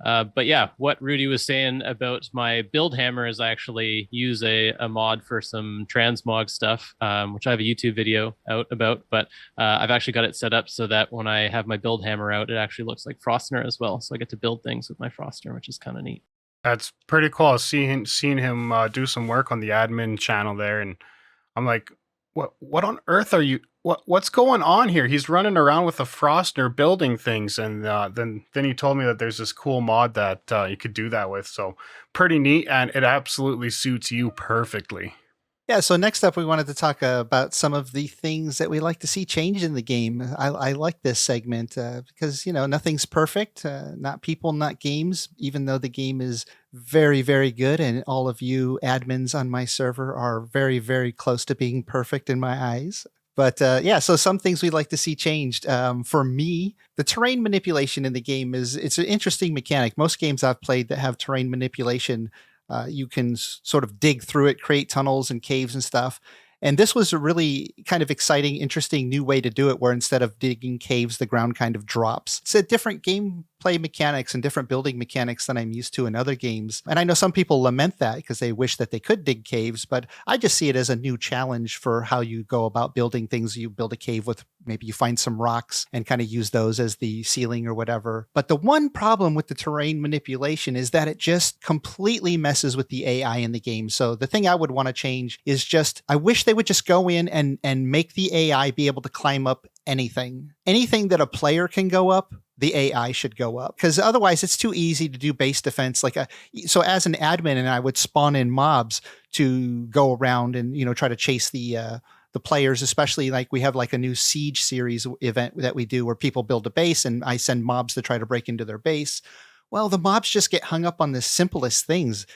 But yeah, what Rudy was saying about my build hammer is I actually use a mod for some transmog stuff, which I have a YouTube video out about, but I've actually got it set up so that when I have my build hammer out, it actually looks like Frostner as well. So I get to build things with my Frostner, which is kind of neat. That's pretty cool. I've seen him do some work on the admin channel there, and I'm like, what on earth are you? What's going on here? He's running around with a Frostner building things, and then he told me that there's this cool mod that you could do that with. So pretty neat, and it absolutely suits you perfectly. Yeah, so next up, we wanted to talk about some of the things that we like to see change in the game. I like this segment because, nothing's perfect, not people, not games, even though the game is very, very good. And all of you admins on my server are very, very close to being perfect in my eyes. But so some things we'd like to see changed. For me, the terrain manipulation in the game it's an interesting mechanic. Most games I've played that have terrain manipulation, you can sort of dig through it, create tunnels and caves and stuff. And this was a really kind of exciting, interesting new way to do it, where instead of digging caves, the ground kind of drops. It's a different gameplay mechanics and different building mechanics than I'm used to in other games. And I know some people lament that because they wish that they could dig caves, but I just see it as a new challenge for how you go about building things. You build a cave with maybe you find some rocks and kind of use those as the ceiling or whatever. But the one problem with the terrain manipulation is that it just completely messes with the AI in the game. So the thing I would want to change is just, I wish they would just go in and make the AI be able to climb up anything that a player can go up. the AI should go up, because otherwise it's too easy to do base defense. So as an admin, and I would spawn in mobs to go around and, try to chase the players, especially like we have like a new siege series event that we do where people build a base and I send mobs to try to break into their base. Well, the mobs just get hung up on the simplest things.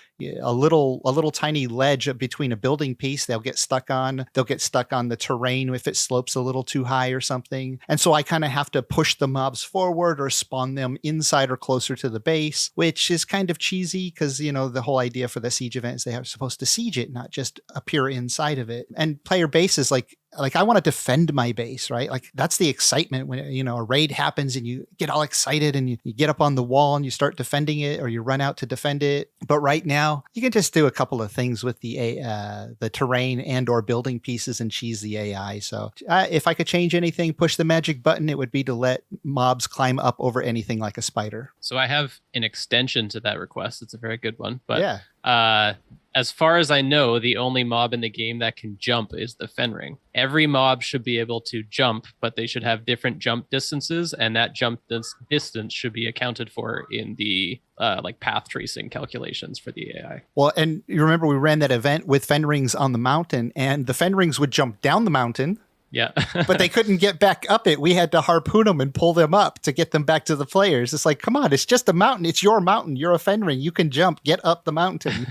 A little tiny ledge between a building piece they'll get stuck on. They'll get stuck on the terrain if it slopes a little too high or something. And so I kind of have to push the mobs forward or spawn them inside or closer to the base, which is kind of cheesy because, the whole idea for the siege event is they are supposed to siege it, not just appear inside of it. And player bases, like I want to defend my base, right? Like that's the excitement when, a raid happens and you get all excited and you get up on the wall and you start defending it, or you run out to defend it. But right now you can just do a couple of things with the terrain and or building pieces and cheese the AI. So if I could change anything, push the magic button, it would be to let mobs climb up over anything like a spider. So I have an extension to that request. It's a very good one. But yeah. As far as I know, the only mob in the game that can jump is the Fenring. Every mob should be able to jump, but they should have different jump distances, and that jump distance should be accounted for in the path tracing calculations for the AI. Well, and you remember we ran that event with Fenrings on the mountain, and the Fenrings would jump down the mountain. Yeah. But they couldn't get back up it. We had to harpoon them and pull them up to get them back to the players. It's like, come on, it's just a mountain. It's your mountain. You're a Fenring. You can jump. Get up the mountain.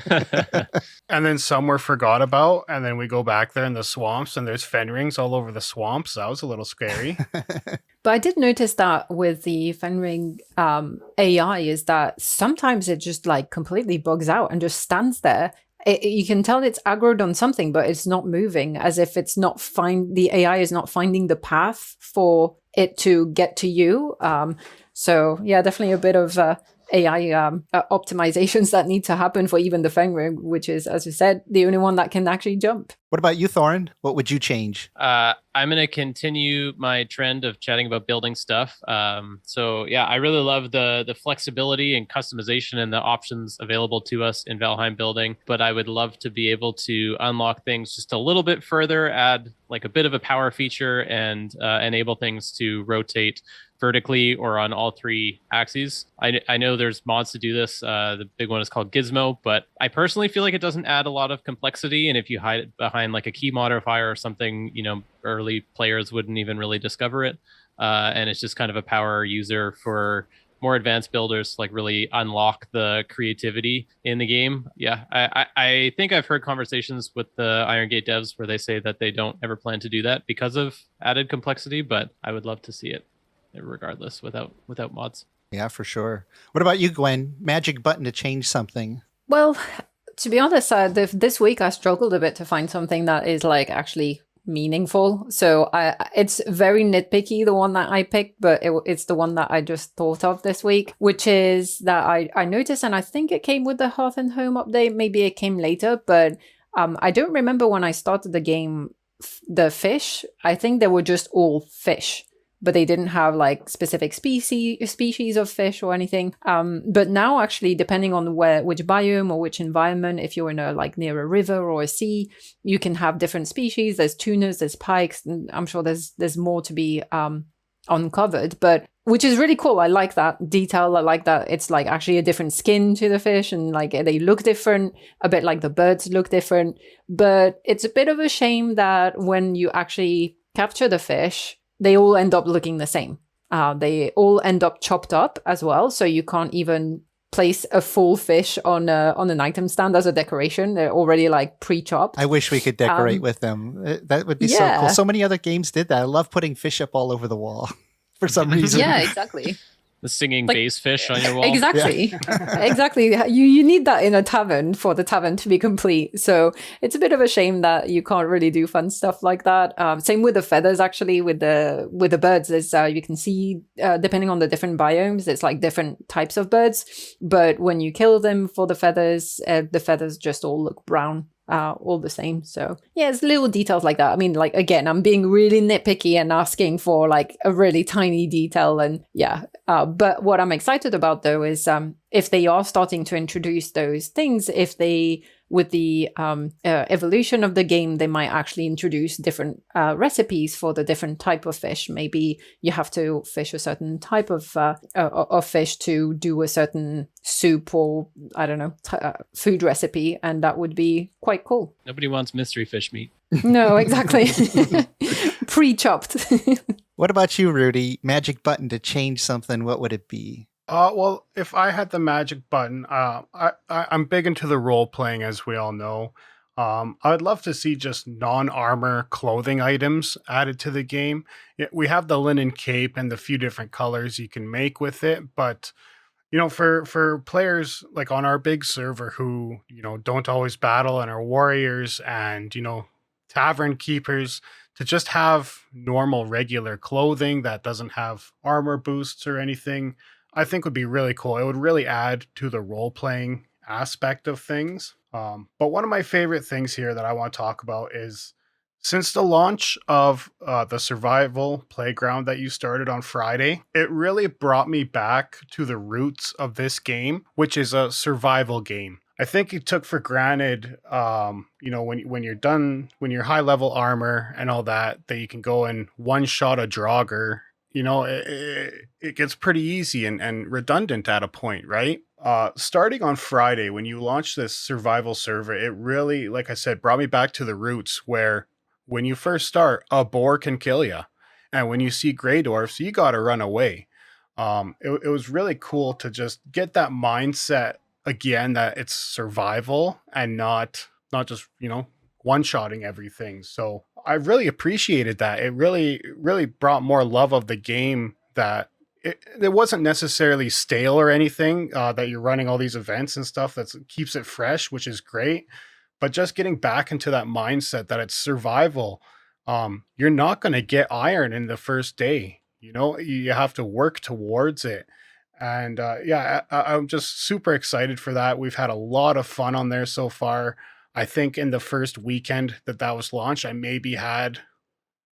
And then some were forgot about, and then we go back there in the swamps, and there's Fenrings all over the swamps. That was a little scary. But I did notice that with the Fenring AI is that sometimes it just like completely bugs out and just stands there. You can tell it's aggroed on something, but it's not moving, as if it's not the AI is not finding the path for it to get to you. So yeah, definitely a bit of AI optimizations that need to happen for even the Fenrir, which is, as you said, the only one that can actually jump. What about you, Thorin? What would you change? I'm going to continue my trend of chatting about building stuff. So yeah, I really love the flexibility and customization and the options available to us in Valheim building, but I would love to be able to unlock things just a little bit further, add like a bit of a power feature, and enable things to rotate vertically or on all three axes. I know there's mods to do this. The big one is called Gizmo, but I personally feel like it doesn't add a lot of complexity. And if you hide it behind like a key modifier or something, early players wouldn't even really discover it. And it's just kind of a power user for more advanced builders to like really unlock the creativity in the game. Yeah, I think I've heard conversations with the Iron Gate devs where they say that they don't ever plan to do that because of added complexity, but I would love to see it regardless without mods. Yeah, for sure. What about you, Gwen? Magic button to change something. Well, to be honest, this week I struggled a bit to find something that is like actually meaningful. So it's very nitpicky, the one that I picked, but it's the one that I just thought of this week, which is that I noticed, and I think it came with the Hearth and Home update. Maybe it came later, but I don't remember when I started the game, the fish. I think they were just all fish, but they didn't have like specific species of fish or anything. But now actually, depending on which biome or which environment, if you're in near a river or a sea, you can have different species. There's tunas, there's pikes, and I'm sure there's more to be uncovered, but which is really cool. I like that detail. I like that it's like actually a different skin to the fish, and like they look different, a bit like the birds look different. But it's a bit of a shame that when you actually capture the fish, they all end up looking the same. They all end up chopped up as well, so you can't even place a full fish on an item stand as a decoration. They're already like pre-chopped. I wish we could decorate with them. That would be so cool. So many other games did that. I love putting fish up all over the wall for some reason. Yeah, exactly. The singing bass fish on your wall. Exactly. Yeah. Exactly. You need that in a tavern for the tavern to be complete. So it's a bit of a shame that you can't really do fun stuff like that. Same with the feathers, actually, with the birds. There's you can see, depending on the different biomes, it's like different types of birds. But when you kill them for the feathers just all look brown. All the same. So yeah, it's little details like that. I mean, like, again, I'm being really nitpicky and asking for like a really tiny detail, and yeah. But what I'm excited about though is if they are starting to introduce those things, if they with the evolution of the game, they might actually introduce different recipes for the different type of fish. Maybe you have to fish a certain type of fish to do a certain soup or, I don't know, food recipe. And that would be quite cool. Nobody wants mystery fish meat. No, exactly. Pre-chopped. What about you, Rudy? Magic button to change something, what would it be? Well, if I had the magic button, I'm big into the role playing, as we all know. I'd love to see just non-armor clothing items added to the game. We have the linen cape and the few different colors you can make with it, but for players like on our big server who don't always battle and are warriors and tavern keepers, to just have normal regular clothing that doesn't have armor boosts or anything, I think would be really cool. It would really add to the role playing aspect of things. But one of my favorite things here that I want to talk about is, since the launch of the survival playground that you started on Friday, it really brought me back to the roots of this game, which is a survival game. I think you took for granted, when you're done, when you're high level armor and all that you can go and one shot a Draugr. It gets pretty easy and redundant at a point, right? Starting on Friday, when you launched this survival server, it really, like I said, brought me back to the roots where when you first start, a boar can kill you. And when you see gray dwarfs, you got to run away. It was really cool to just get that mindset again, that it's survival and not just, one-shotting everything. So I really appreciated that. It really, really brought more love of the game, that it wasn't necessarily stale or anything, that you're running all these events and stuff that keeps it fresh, which is great. But just getting back into that mindset that it's survival. You're not going to get iron in the first day. You have to work towards it. And I'm just super excited for that. We've had a lot of fun on there so far. I think in the first weekend that was launched, I maybe had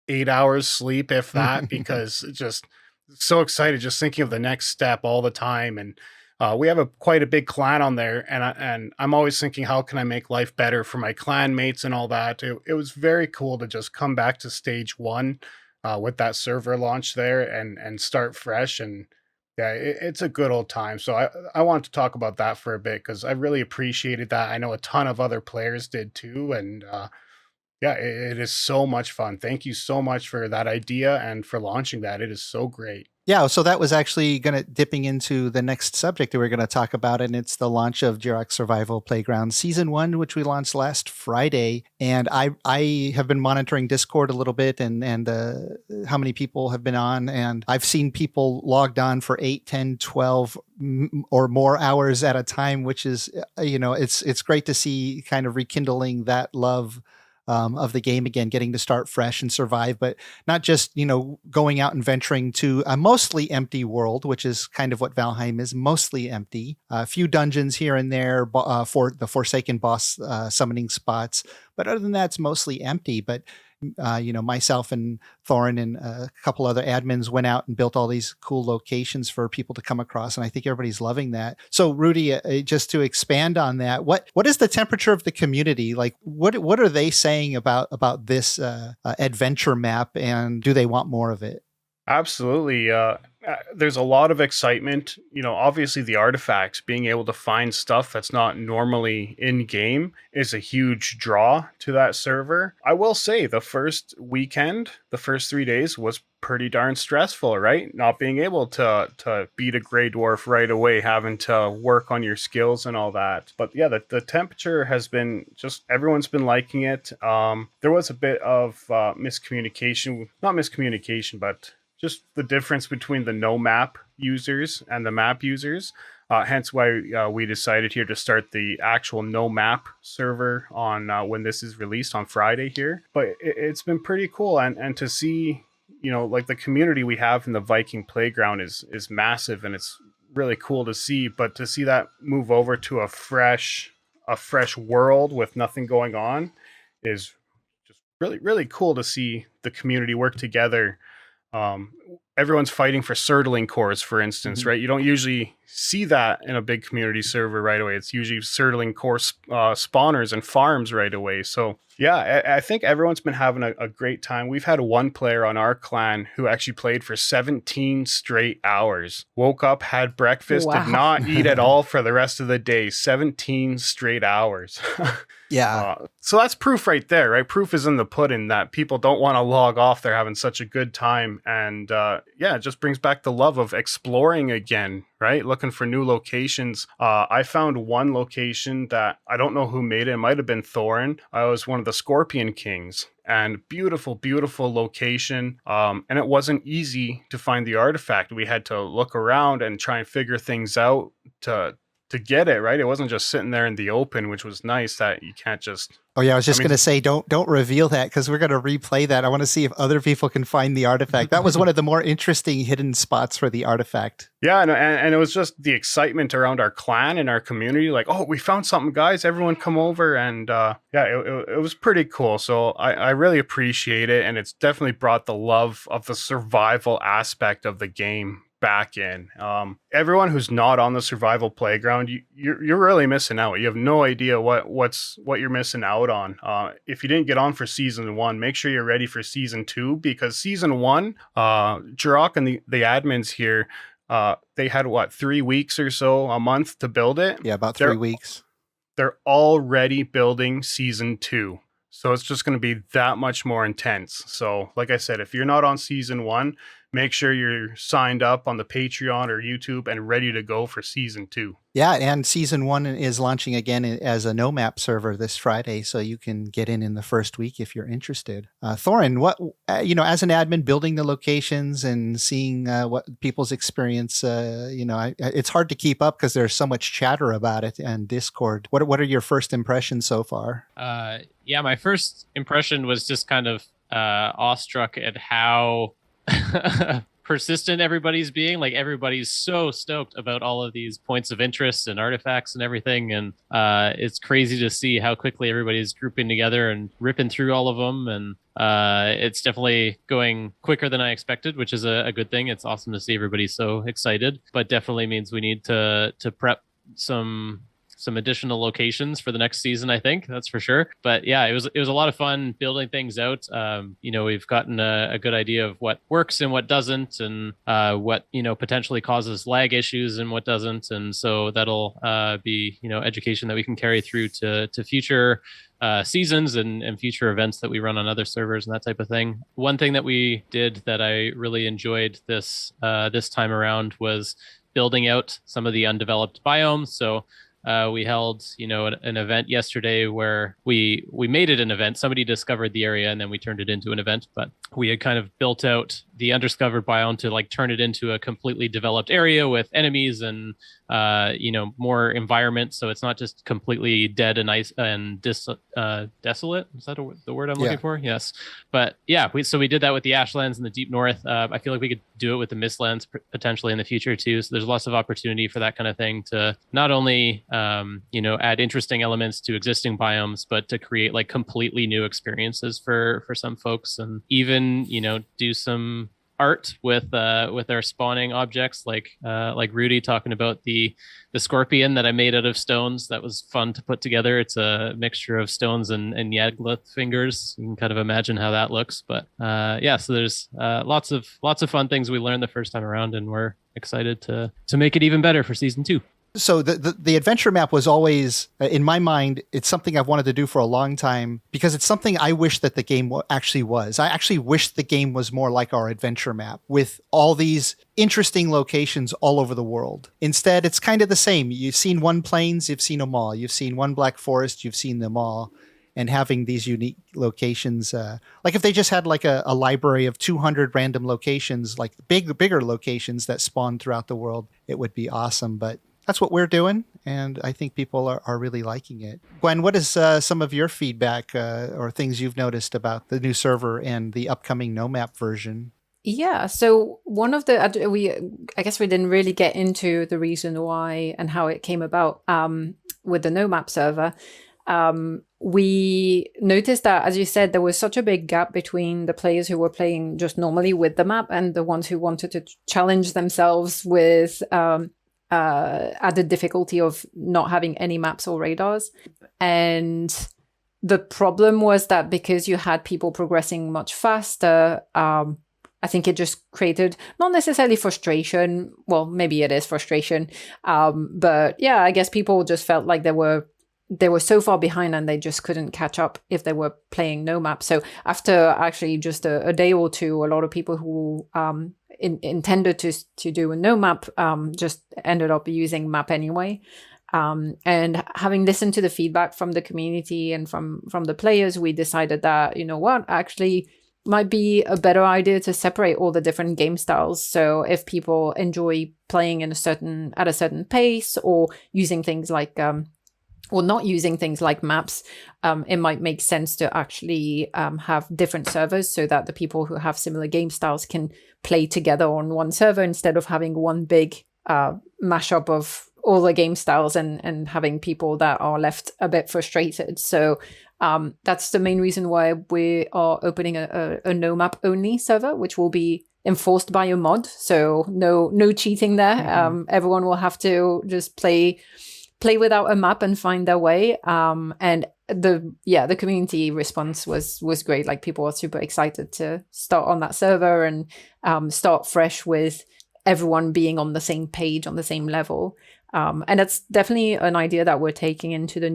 8 hours sleep, if that, because just so excited, just thinking of the next step all the time. And we have quite a big clan on there, and I'm always thinking, how can I make life better for my clan mates and all that. It was very cool to just come back to stage one with that server launch there and start fresh. And yeah, it's a good old time. So I want to talk about that for a bit, because I really appreciated that. I know a ton of other players did too. And it is so much fun. Thank you so much for that idea and for launching that. It is so great. Yeah, so that was actually dipping into the next subject that we're going to talk about, and it's the launch of Jirac Survival Playground Season 1, which we launched last Friday. And I have been monitoring Discord a little bit and how many people have been on, and I've seen people logged on for 8, 10, 12 or more hours at a time, which is, it's great to see kind of rekindling that love of the game again, getting to start fresh and survive, but not just, going out and venturing to a mostly empty world, which is kind of what Valheim is, mostly empty. A few dungeons here and there for the Forsaken boss summoning spots. But other than that, it's mostly empty. But myself and Thorin and a couple other admins went out and built all these cool locations for people to come across. And I think everybody's loving that. So Rudy, just to expand on that, what is the temperature of the community? Like, what are they saying about this adventure map, and do they want more of it? Absolutely. There's a lot of excitement. Obviously the artifacts, being able to find stuff that's not normally in game, is a huge draw to that server. I will say the first weekend, the first 3 days was pretty darn stressful, right? Not being able to beat a gray dwarf right away, having to work on your skills and all that. But yeah, the temperature has been just, everyone's been liking it. There was a bit of not miscommunication, but just the difference between the Nomap users and the map users. Hence why we decided here to start the actual Nomap server on when this is released on Friday here. But it's been pretty cool, and to see, like the community we have in the Viking playground is massive, and it's really cool to see. But to see that move over to a fresh world with nothing going on is just really, really cool to see the community work together. everyone's fighting for Surtling cores, for instance, right? You don't usually see that in a big community server right away. It's usually Surtling core spawners and farms right away. So yeah, I think everyone's been having a great time. We've had one player on our clan who actually played for 17 straight hours. Woke up, had breakfast, Wow. did not eat at all for the rest of the day. 17 straight hours. Yeah. So that's proof right there, right? Proof is in the pudding that people don't want to log off. They're having such a good time. And it just brings back the love of exploring again, right? Looking for new locations. I found one location that I don't know who made it. It might have been Thorin. I was one of the Scorpion Kings. And beautiful, beautiful location. And it wasn't easy to find the artifact. We had to look around and try and figure things out to get it, right? It wasn't just sitting there in the open, which was nice that you can't just... Oh yeah, I was just going to say, don't reveal that, because we're going to replay that. I want to see if other people can find the artifact. That was one of the more interesting hidden spots for the artifact. Yeah, and it was just the excitement around our clan and our community. Like, oh, we found something, guys. Everyone come over. And it was pretty cool. So I really appreciate it. And it's definitely brought the love of the survival aspect of the game back in. Everyone who's not on the survival playground, you're really missing out. You have no idea what you're missing out on. If you didn't get on for season 1, make sure you're ready for season 2, because season 1, Jirok and the admins here, they had 3 weeks or so, a month to build it. Yeah, about 3 weeks. They're already building season 2. So it's just going to be that much more intense. So like I said, if you're not on season 1, make sure you're signed up on the Patreon or YouTube and ready to go for season 2. Yeah, and season 1 is launching again as a Nomap server this Friday, so you can get in the first week if you're interested. Thorin, what as an admin, building the locations and seeing what people's experience, it's hard to keep up because there's so much chatter about it and Discord. What are your first impressions so far? My first impression was just kind of awestruck at how persistent everybody's being. Like, everybody's so stoked about all of these points of interest and artifacts and everything, and it's crazy to see how quickly everybody's grouping together and ripping through all of them. And it's definitely going quicker than I expected, which is a good thing. It's awesome to see everybody so excited, but definitely means we need to prep some additional locations for the next season, I think, that's for sure. But yeah, it was a lot of fun building things out. We've gotten a good idea of what works and what doesn't, and what potentially causes lag issues and what doesn't. And so that'll be education that we can carry through to future seasons and future events that we run on other servers and that type of thing. One thing that we did that I really enjoyed this time around was building out some of the undeveloped biomes. So we held, an event yesterday where we made it an event. Somebody discovered the area and then we turned it into an event. But we had kind of built out the undiscovered biome to turn it into a completely developed area with enemies and more environment. So it's not just completely dead and ice and desolate. Is that the word I'm looking for? Yes. But yeah, we did that with the Ashlands in the deep north. I feel like we could do it with the Mistlands potentially in the future too. So there's lots of opportunity for that kind of thing to not only add interesting elements to existing biomes, but to create completely new experiences for some folks, and even do some art with our spawning objects, like Rudy talking about the scorpion that I made out of stones. That was fun to put together. It's a mixture of stones and Yagluth fingers. You can kind of imagine how that looks. But so there's lots of fun things we learned the first time around, and we're excited to make it even better for season 2. So the adventure map was always, in my mind, it's something I've wanted to do for a long time, because it's something I wish that the game actually was. I actually wish the game was more like our adventure map, with all these interesting locations all over the world. Instead, it's kind of the same. You've seen one plains, you've seen them all. You've seen one black forest, you've seen them all. And having these unique locations, if they just had a library of 200 random locations, bigger locations that spawn throughout the world, it would be awesome. But that's what we're doing, and I think people are really liking it. Gwen, what is some of your feedback or things you've noticed about the new server and the upcoming Nomap version? Yeah, so one of the I guess we didn't really get into the reason why and how it came about with the Nomap server. we noticed that, as you said, there was such a big gap between the players who were playing just normally with the map and the ones who wanted to challenge themselves with added difficulty of not having any maps or radars. And the problem was that because you had people progressing much faster, I think it just created not necessarily frustration. Well, maybe it is frustration. But yeah, I guess people just felt like they were so far behind and they just couldn't catch up if they were playing no map. So after actually just a day or two, a lot of people who intended to do a no map just ended up using map anyway. And having listened to the feedback from the community and from the players, we decided that, you know what, actually might be a better idea to separate all the different game styles. So if people enjoy playing at a certain pace, or using things like or not using things like maps, it might make sense to actually have different servers so that the people who have similar game styles can play together on one server instead of having one big mashup of all the game styles and having people that are left a bit frustrated. So that's the main reason why we are opening a no map only server, which will be enforced by a mod. So no cheating there. Mm-hmm. Everyone will have to just play without a map and find their way. And the community response was great. Like, people are super excited to start on that server and start fresh with everyone being on the same page, on the same level. And that's definitely an idea that we're taking into the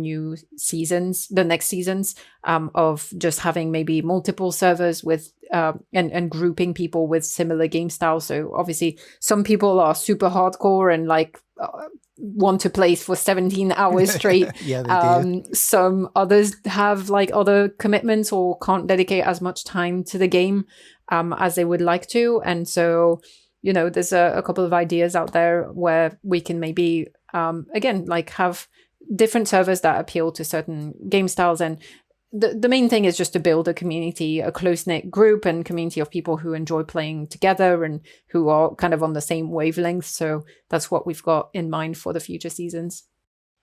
next seasons, of just having maybe multiple servers with and grouping people with similar game styles. So obviously some people are super hardcore and want to play for 17 hours straight. Yeah, they do. Some others have other commitments or can't dedicate as much time to the game as they would like to. And so, you know, there's a couple of ideas out there where we can maybe, again, have different servers that appeal to certain game styles. And the main thing is just to build a community, a close-knit group and community of people who enjoy playing together and who are kind of on the same wavelength. So that's what we've got in mind for the future seasons.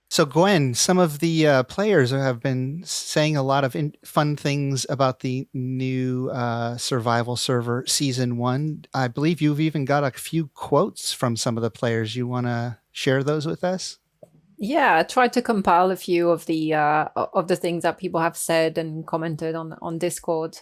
So Gwen, some of the players have been saying a lot of fun things about the new survival server Season 1. I believe you've even got a few quotes from some of the players. You want to share those with us? Yeah, I tried to compile a few of the things that people have said and commented on Discord.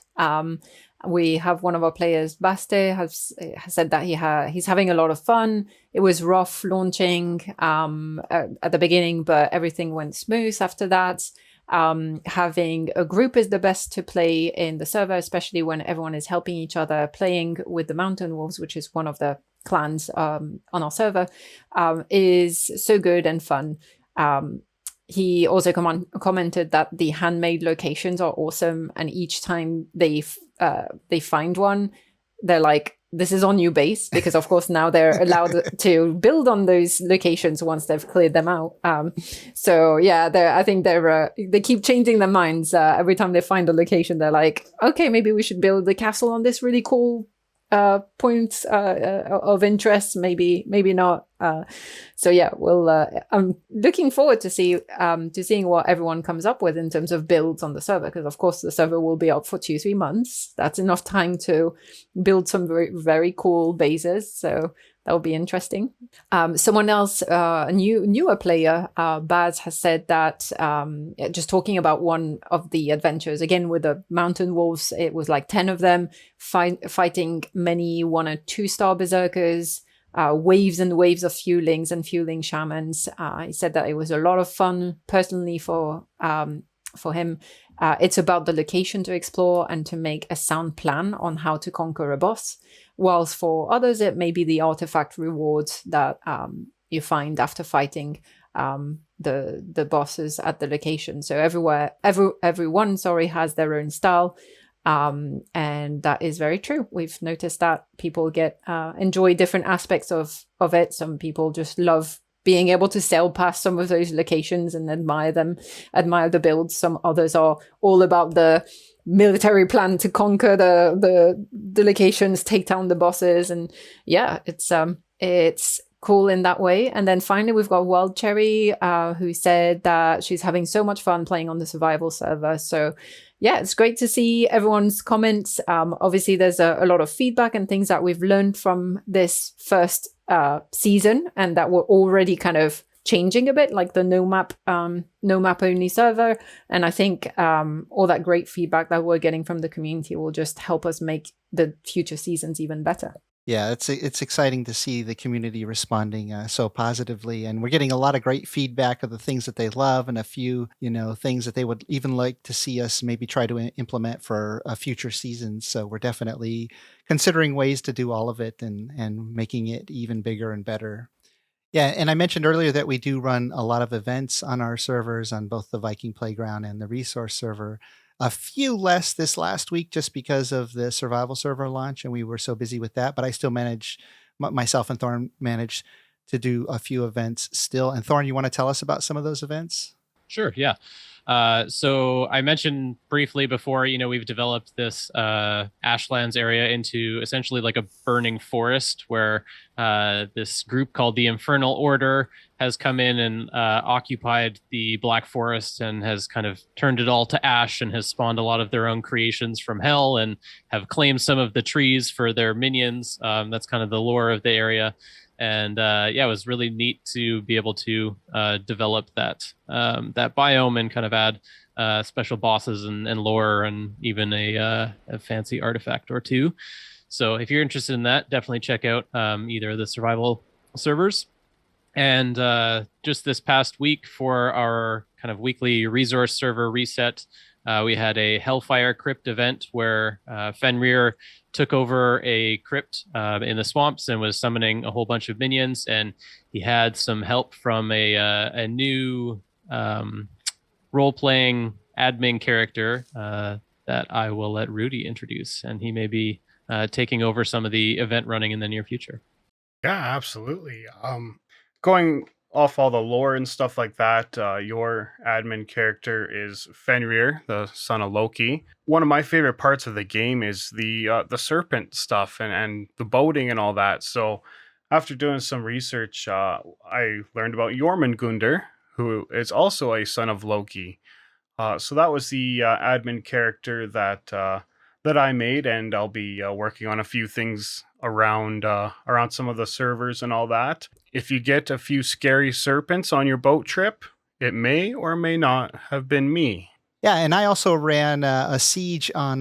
We have one of our players, Baste, has said that he's having a lot of fun. It was rough launching at the beginning, but everything went smooth after that. Having a group is the best to play in the server, especially when everyone is helping each other. Playing with the Mountain Wolves, which is one of the clans on our server, is so good and fun. He also commented that the handmade locations are awesome, and each time they find one, they're like, this is our new base, because of course now they're allowed to build on those locations once they've cleared them out. So yeah, I think they keep changing their minds every time they find a location. They're like, okay, maybe we should build the castle on this really cool points of interest, maybe not. So yeah, I'm looking forward to seeing what everyone comes up with in terms of builds on the server, because of course the server will be up for 2-3 months. That's enough time to build some very, very cool bases. So that'll be interesting. Someone else, a newer player, Baz, has said that, just talking about one of the adventures, again with the Mountain Wolves, it was 10 of them fighting many 1- or 2-star berserkers, waves and waves of fuelings and fueling shamans. He said that it was a lot of fun personally for him. It's about the location to explore and to make a sound plan on how to conquer a boss. Whilst for others, it may be the artifact rewards that you find after fighting the bosses at the location. So everyone has their own style, and that is very true. We've noticed that people enjoy different aspects of it. Some people just love being able to sail past some of those locations and admire the builds. Some others are all about the military plan to conquer the locations, take down the bosses. And yeah, it's cool in that way. And then finally, we've got Wild Cherry, who said that she's having so much fun playing on the survival server. So yeah, it's great to see everyone's comments. Obviously, there's a lot of feedback and things that we've learned from this first season and that we're already kind of changing a bit, like the no map only server. And I think all that great feedback that we're getting from the community will just help us make the future seasons even better. Yeah, it's exciting to see the community responding so positively, and we're getting a lot of great feedback of the things that they love, and a few things that they would even like to see us maybe try to implement for a future seasons. So we're definitely considering ways to do all of it and making it even bigger and better. Yeah, and I mentioned earlier that we do run a lot of events on our servers on both the Viking Playground and the Resource server. A few less this last week just because of the survival server launch, and we were so busy with that. But I still myself and Thorn managed to do a few events still. And Thorn, you want to tell us about some of those events? Sure, yeah. So I mentioned briefly before, we've developed this Ashlands area into essentially like a burning forest where this group called the Infernal Order has come in and occupied the Black Forest and has kind of turned it all to ash and has spawned a lot of their own creations from hell and have claimed some of the trees for their minions. That's kind of the lore of the area. And it was really neat to be able to develop that biome and kind of add special bosses and lore and even a fancy artifact or two. So if you're interested in that, definitely check out either the survival servers. And just this past week for our kind of weekly resource server reset, we had a Hellfire Crypt event where Fenrir took over a crypt in the swamps and was summoning a whole bunch of minions. And he had some help from a new role-playing admin character that I will let Rudy introduce. And he may be taking over some of the event running in the near future. Yeah, absolutely. Going off all the lore and stuff like that, your admin character is Fenrir, the son of Loki. One of my favorite parts of the game is the serpent stuff and the boating and all that. So after doing some research, I learned about Jormungandr, who is also a son of Loki. So that was the admin character that I made, and I'll be working on a few things around some of the servers and all that. If you get a few scary serpents on your boat trip, it may or may not have been me. Yeah, and I also ran a siege on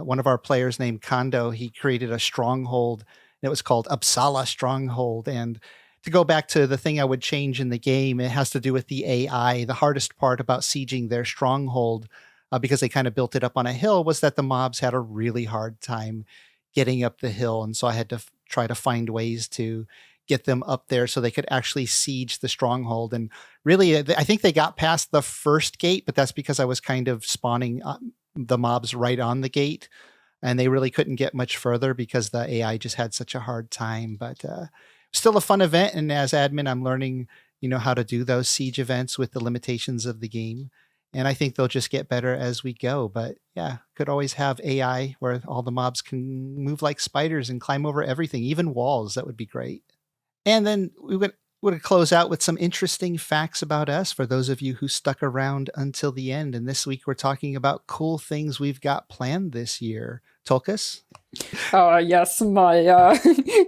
one of our players named Kondo. He created a stronghold. It was called Uppsala Stronghold. And to go back to the thing I would change in the game, it has to do with the AI. The hardest part about sieging their stronghold, because they kind of built it up on a hill, was that the mobs had a really hard time getting up the hill. And so I had to try to find ways to get them up there so they could actually siege the stronghold. And really, I think they got past the first gate, but that's because I was kind of spawning the mobs right on the gate. And they really couldn't get much further because the AI just had such a hard time. But still a fun event. And as admin, I'm learning, how to do those siege events with the limitations of the game. And I think they'll just get better as we go. But yeah, could always have AI where all the mobs can move like spiders and climb over everything, even walls. That would be great. And then we would close out with some interesting facts about us for those of you who stuck around until the end. And this week we're talking about cool things we've got planned this year. Tulkas? Yes, my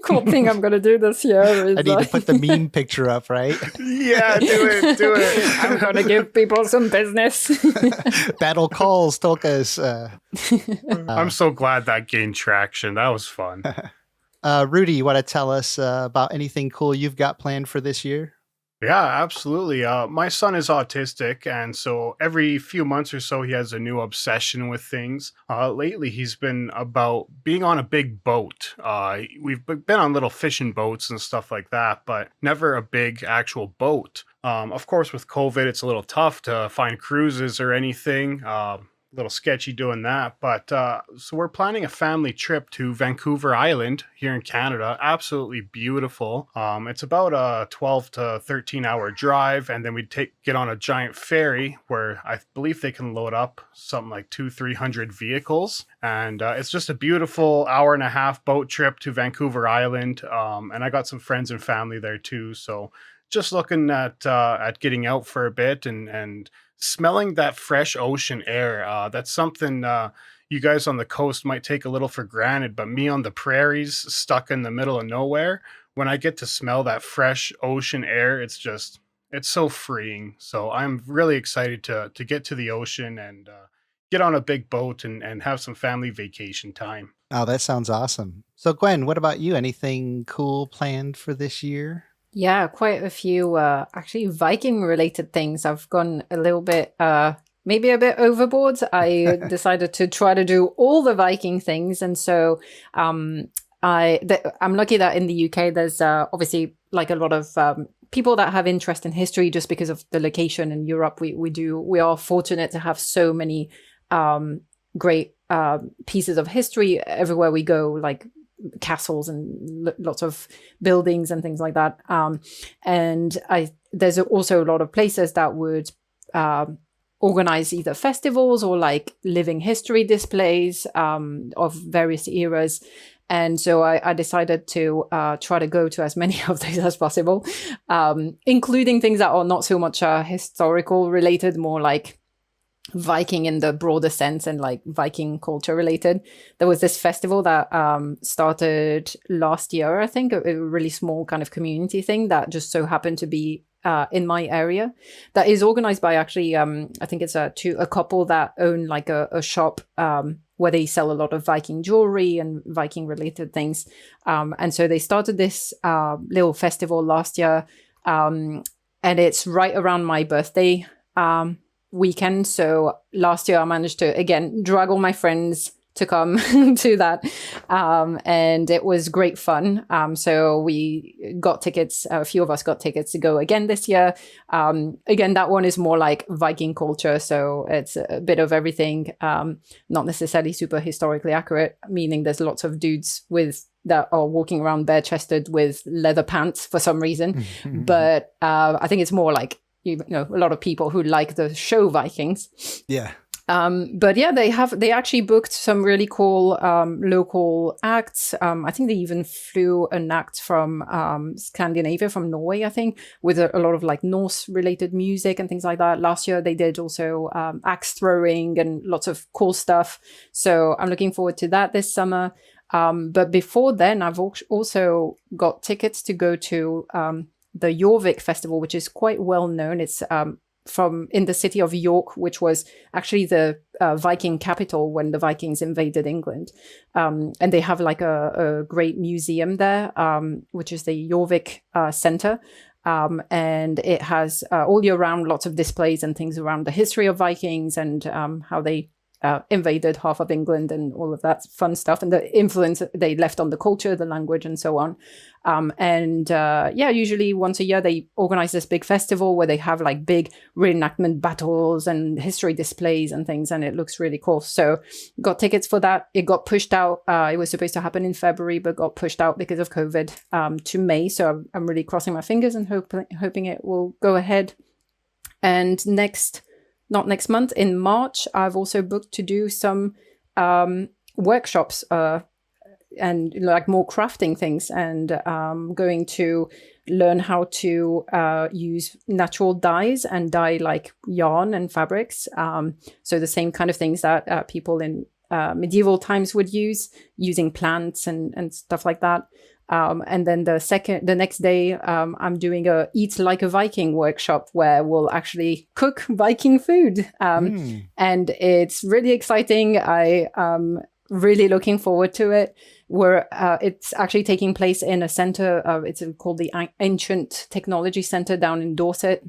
cool thing I'm going to do this year is... I need to put the meme picture up, right? Yeah, do it. I'm going to give people some business. Battle calls, Tulkas. I'm so glad that gained traction. That was fun. Rudy, you want to tell us about anything cool you've got planned for this year? Yeah, absolutely. My son is autistic, and so every few months or so, he has a new obsession with things. Lately, he's been about being on a big boat. We've been on little fishing boats and stuff like that, but never a big actual boat. Of course, with COVID, it's a little tough to find cruises or anything. little sketchy doing that. But so we're planning a family trip to Vancouver Island here in Canada. Absolutely beautiful. It's about a 12 to 13 hour drive, and then we get on a giant ferry where I believe they can load up something like 200-300 vehicles, and it's just a beautiful hour and a half boat trip to Vancouver Island. And I got some friends and family there too, so just looking at getting out for a bit and smelling that fresh ocean air. That's something you guys on the coast might take a little for granted, but me on the prairies, stuck in the middle of nowhere, when I get to smell that fresh ocean air, it's so freeing. So I'm really excited to get to the ocean and get on a big boat and have some family vacation time. Oh, that sounds awesome. So Gwen, what about you? Anything cool planned for this year? Yeah, quite a few actually Viking related things. I've gone a little bit maybe a bit overboard. I decided to try to do all the Viking things, and so I'm lucky that in the UK there's obviously like a lot of people that have interest in history just because of the location in Europe. We are fortunate to have so many great pieces of history everywhere we go, like castles and lots of buildings and things like that. And there's also a lot of places that would organize either festivals or like living history displays of various eras. And so I decided to try to go to as many of those as possible, including things that are not so much historical related, more like Viking in the broader sense and like Viking culture related. There was this festival that started last year, I think, a really small kind of community thing that just so happened to be in my area, that is organized by actually I think it's a couple that own like a shop where they sell a lot of Viking jewelry and Viking related things, and so they started this little festival last year, and it's right around my birthday weekend. So last year I managed to again drag all my friends to come to that, and it was great fun. So we got tickets, a few of us got tickets to go again this year. Again, that one is more like Viking culture, so it's a bit of everything, not necessarily super historically accurate, meaning there's lots of dudes that are walking around bare-chested with leather pants for some reason. But I think it's more like, you know, a lot of people who like the show Vikings. Yeah. But yeah, they actually booked some really cool local acts. I think they even flew an act from Scandinavia, from Norway, I think, with a lot of like Norse related music and things like that. Last year they did also axe throwing and lots of cool stuff. So I'm looking forward to that this summer. But before then, I've also got tickets to go to the Jorvik festival, which is quite well known. It's from in the city of York, which was actually the Viking capital when the Vikings invaded England. And they have like a great museum there, which is the Jorvik Center. And it has all year round lots of displays and things around the history of Vikings and how they invaded half of England and all of that fun stuff, and the influence they left on the culture, the language, and so on. Usually once a year they organize this big festival where they have like big reenactment battles and history displays and things, and it looks really cool. So got tickets for that. It got pushed out. It was supposed to happen in February, but got pushed out because of COVID to May. So I'm really crossing my fingers and hoping it will go ahead. And not next month, in March, I've also booked to do some workshops and like more crafting things, and going to learn how to use natural dyes and dye like yarn and fabrics. So the same kind of things that people in medieval times would use, using plants and stuff like that. And then the next day, I'm doing a Eat Like a Viking workshop where we'll actually cook Viking food. And it's really exciting. I am really looking forward to it. It's actually taking place in a center. It's called the Ancient Technology Center down in Dorset.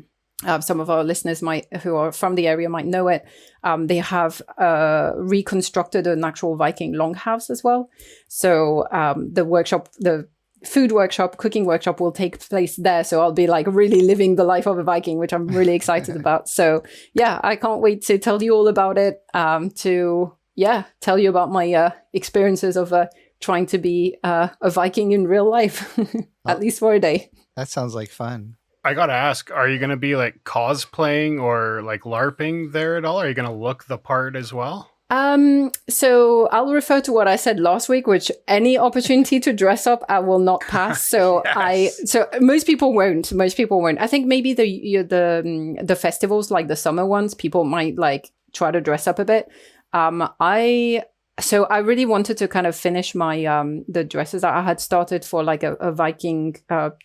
Some of our listeners who are from the area might know it. They have reconstructed an actual Viking longhouse as well. So the workshop, the food workshop, cooking workshop will take place there. So I'll be like really living the life of a Viking, which I'm really excited about. So yeah, I can't wait to tell you all about it. Tell you about my experiences of trying to be a Viking in real life, at least for a day. That sounds like fun. I gotta ask, are you gonna be like cosplaying or like LARPing there at all? Are you gonna look the part as well? So I'll refer to what I said last week, which any opportunity to dress up, I will not pass. So Yes. so most people won't. Most people won't. I think maybe the festivals, like the summer ones, people might like try to dress up a bit. So I really wanted to kind of finish my the dresses that I had started for like a Viking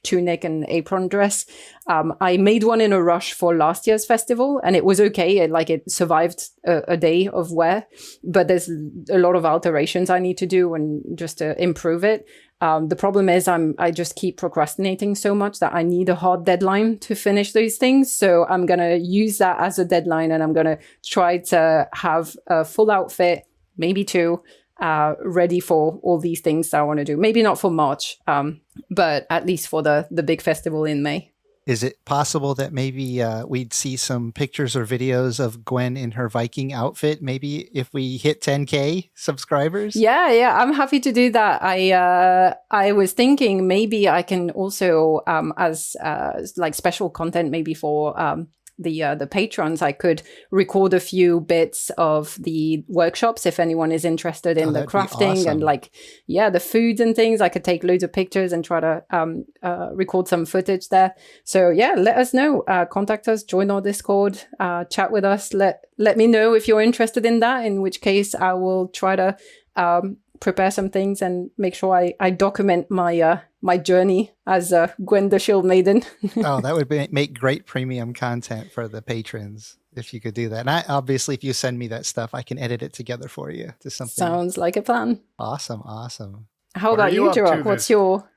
tunic and apron dress. I made one in a rush for last year's festival, and it was okay. It survived a day of wear, but there's a lot of alterations I need to do and just to improve it. The problem is I just keep procrastinating so much that I need a hard deadline to finish those things. So I'm gonna use that as a deadline, and I'm gonna try to have a full outfit, maybe 2, ready for all these things that I want to do. Maybe not for March, but at least for the big festival in May. Is it possible that maybe we'd see some pictures or videos of Gwen in her Viking outfit? Maybe if we hit 10K subscribers? Yeah, I'm happy to do that. I was thinking maybe I can also, as like special content, maybe for the patrons, I could record a few bits of the workshops if anyone is interested in the that'd be crafting and awesome. the foods and things. I could take loads of pictures and try to record some footage there. So yeah, let us know. Contact us, join our Discord, chat with us. Let me know if you're interested in that, in which case I will try to prepare some things and make sure I document my journey as Gwen the Shield Maiden. Oh, that would make great premium content for the patrons if you could do that. And obviously, if you send me that stuff, I can edit it together for you to something. Sounds like a plan. Awesome. How What are about you you, up to Jirok? What's this- your...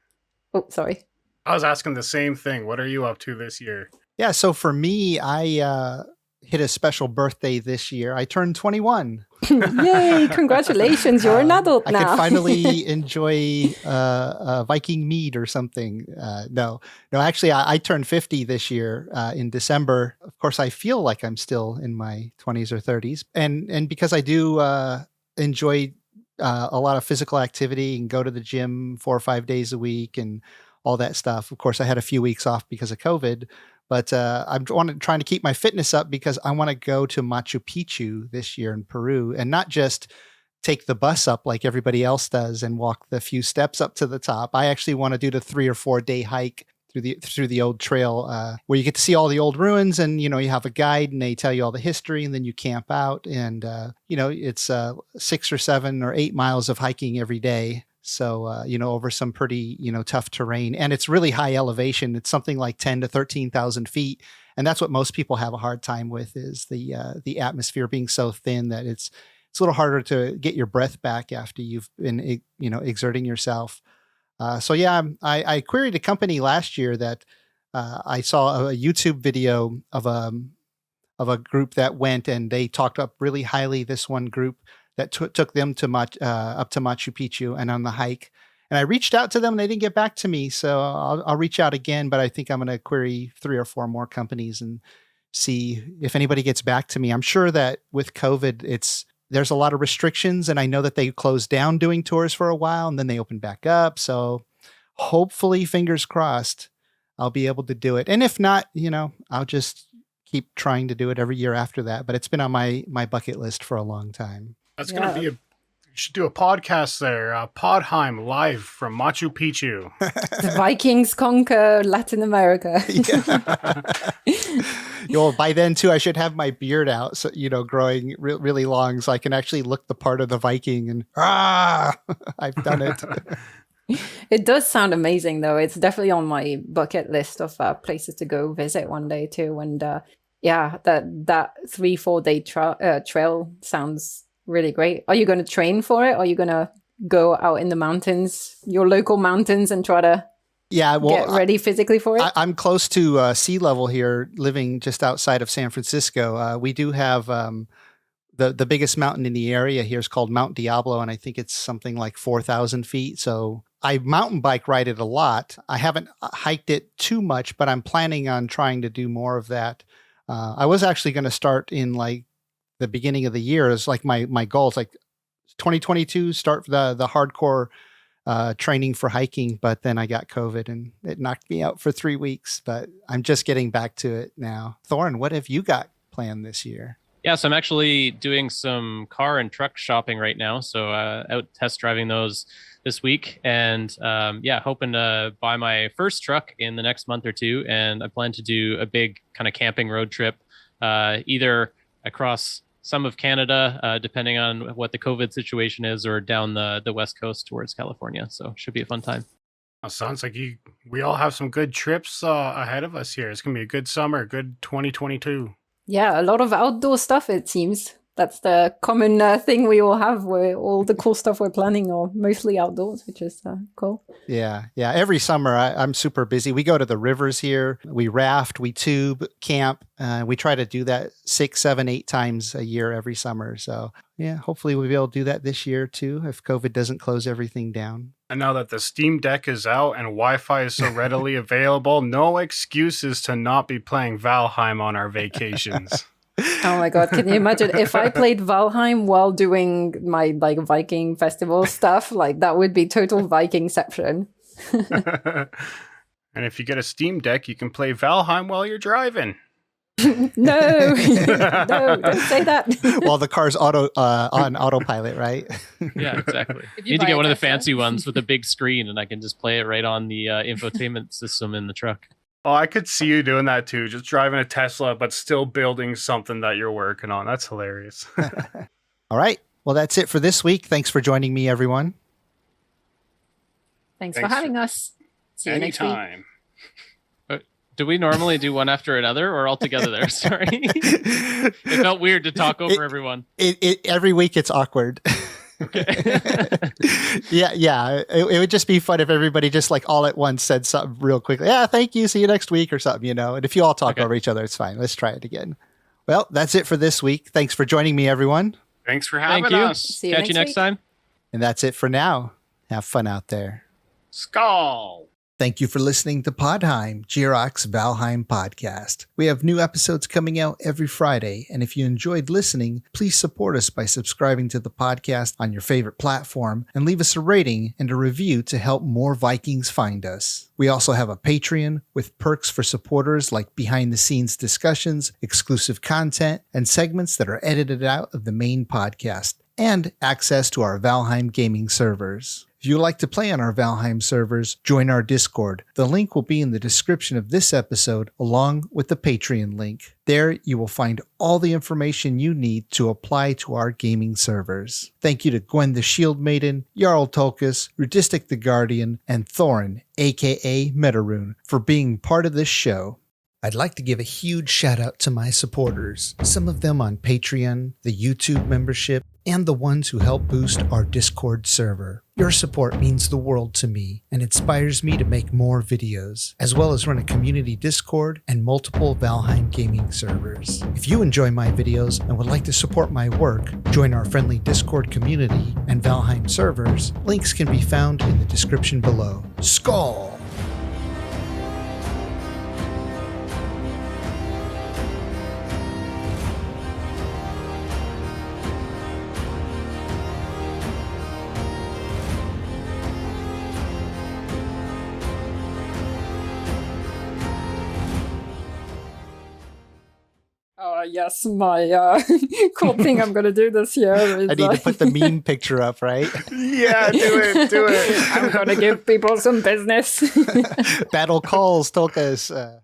Oh, sorry. I was asking the same thing. What are you up to this year? Yeah, so for me, I hit a special birthday this year. I turned 21. Yay, congratulations. You're an adult I now. could finally enjoy Viking mead or something. No, actually, I turned 50 this year in December. Of course, I feel like I'm still in my 20s or 30s. And because I do enjoy a lot of physical activity and go to the gym 4 or 5 days a week and all that stuff. Of course, I had a few weeks off because of COVID. But I'm trying to keep my fitness up because I want to go to Machu Picchu this year in Peru and not just take the bus up like everybody else does and walk the few steps up to the top. I actually want to do the 3 or 4 day hike through the old trail where you get to see all the old ruins and, you have a guide and they tell you all the history and then you camp out and, it's 6 or 7 or 8 miles of hiking every day. So, over some pretty, tough terrain, and it's really high elevation. It's something like 10 to 13,000 feet. And that's what most people have a hard time with is the atmosphere being so thin that it's a little harder to get your breath back after you've been, exerting yourself. I queried a company last year that I saw a YouTube video of a group that went and they talked up really highly this one group that took them to up to Machu Picchu and on the hike. And I reached out to them and they didn't get back to me. So I'll reach out again, but I think I'm going to query 3 or 4 more companies and see if anybody gets back to me. I'm sure that with COVID, there's a lot of restrictions and I know that they closed down doing tours for a while and then they opened back up. So hopefully, fingers crossed, I'll be able to do it. And if not, I'll just keep trying to do it every year after that. But it's been on my bucket list for a long time. That's going to be you should do a podcast there. Podheim live from Machu Picchu. The Vikings conquer Latin America. By then too, I should have my beard out, so growing really long, so I can actually look the part of the Viking. And I've done it. It does sound amazing, though. It's definitely on my bucket list of places to go visit one day too. And that 3-4 day trail sounds really great. Are you going to train for it? Are you going to go out in the mountains, your local mountains, and try to get ready physically for it? I'm close to sea level here, living just outside of San Francisco. We do have the biggest mountain in the area here is called Mount Diablo, and I think it's something like 4,000 feet. So I mountain bike ride it a lot. I haven't hiked it too much, but I'm planning on trying to do more of that. I was actually going to start in like the beginning of the year. It's like my goal is like 2022, start the hardcore training for hiking, but then I got COVID and it knocked me out for 3 weeks, but I'm just getting back to it now. Thorin, what have you got planned this year? Yeah, so I'm actually doing some car and truck shopping right now. So out test driving those this week, and hoping to buy my first truck in the next month or two. And I plan to do a big kind of camping road trip, either across some of Canada, depending on what the COVID situation is, or down the West Coast towards California. So should be a fun time. Sounds like we all have some good trips ahead of us here. It's going to be a good summer, good 2022. Yeah, a lot of outdoor stuff, it seems. That's the common thing we all have, where all the cool stuff we're planning are mostly outdoors, which is cool. Yeah. Every summer I'm super busy. We go to the rivers here. We raft, we tube, camp. We try to do that 6, 7, 8 times a year every summer. So yeah, hopefully we'll be able to do that this year too, if COVID doesn't close everything down. And now that the Steam Deck is out and Wi-Fi is so readily available, no excuses to not be playing Valheim on our vacations. Oh my God, can you imagine if I played Valheim while doing my like Viking festival stuff? Like that would be total Vikingception. And if you get a Steam Deck, you can play Valheim while you're driving. No, no, don't say that. While the car's on autopilot, right? Yeah, exactly. If You you need to buy get a one of the Tesla. fancy ones with a big screen, and I can just play it right on the infotainment system in the truck. Oh, I could see you doing that too. Just driving a Tesla, but still building something that you're working on. That's hilarious. All right. Well, that's it for this week. Thanks for joining me, everyone. Thanks for Thanks. having us. See you next week. Anytime. Do we normally do one after another or all together there? Sorry. It felt weird to talk over everyone. Every week it's awkward. Okay. Yeah. It would just be fun if everybody just like all at once said something real quickly. Yeah, thank you. See you next week or something, And if you all talk over each other, it's fine. Let's try it again. Well, that's it for this week. Thanks for joining me, everyone. Thanks for having Thank you. us. See you Catch you next week. time. And that's it for now. Have fun out there. Skull. Thank you for listening to Podheim, Girox's Valheim podcast. We have new episodes coming out every Friday, and if you enjoyed listening, please support us by subscribing to the podcast on your favorite platform and leave us a rating and a review to help more Vikings find us. We also have a Patreon with perks for supporters like behind-the-scenes discussions, exclusive content, and segments that are edited out of the main podcast, and access to our Valheim gaming servers. If you would like to play on our Valheim servers, join our Discord. The link will be in the description of this episode, along with the Patreon link. There, you will find all the information you need to apply to our gaming servers. Thank you to Gwen the Shield Maiden, Jarl Tulkas, Rudistic the Guardian, and Thorin, aka Metaroon, for being part of this show. I'd like to give a huge shout out to my supporters, some of them on Patreon, the YouTube membership, and the ones who help boost our Discord server. Your support means the world to me and inspires me to make more videos, as well as run a community Discord and multiple Valheim gaming servers. If you enjoy my videos and would like to support my work, join our friendly Discord community and Valheim servers. Links can be found in the description below. Skull! Yes, my cool thing I'm going to do this year is... I need to put the meme picture up, right? Yeah, do it. I'm going to give people some business. Battle calls, Tulkas.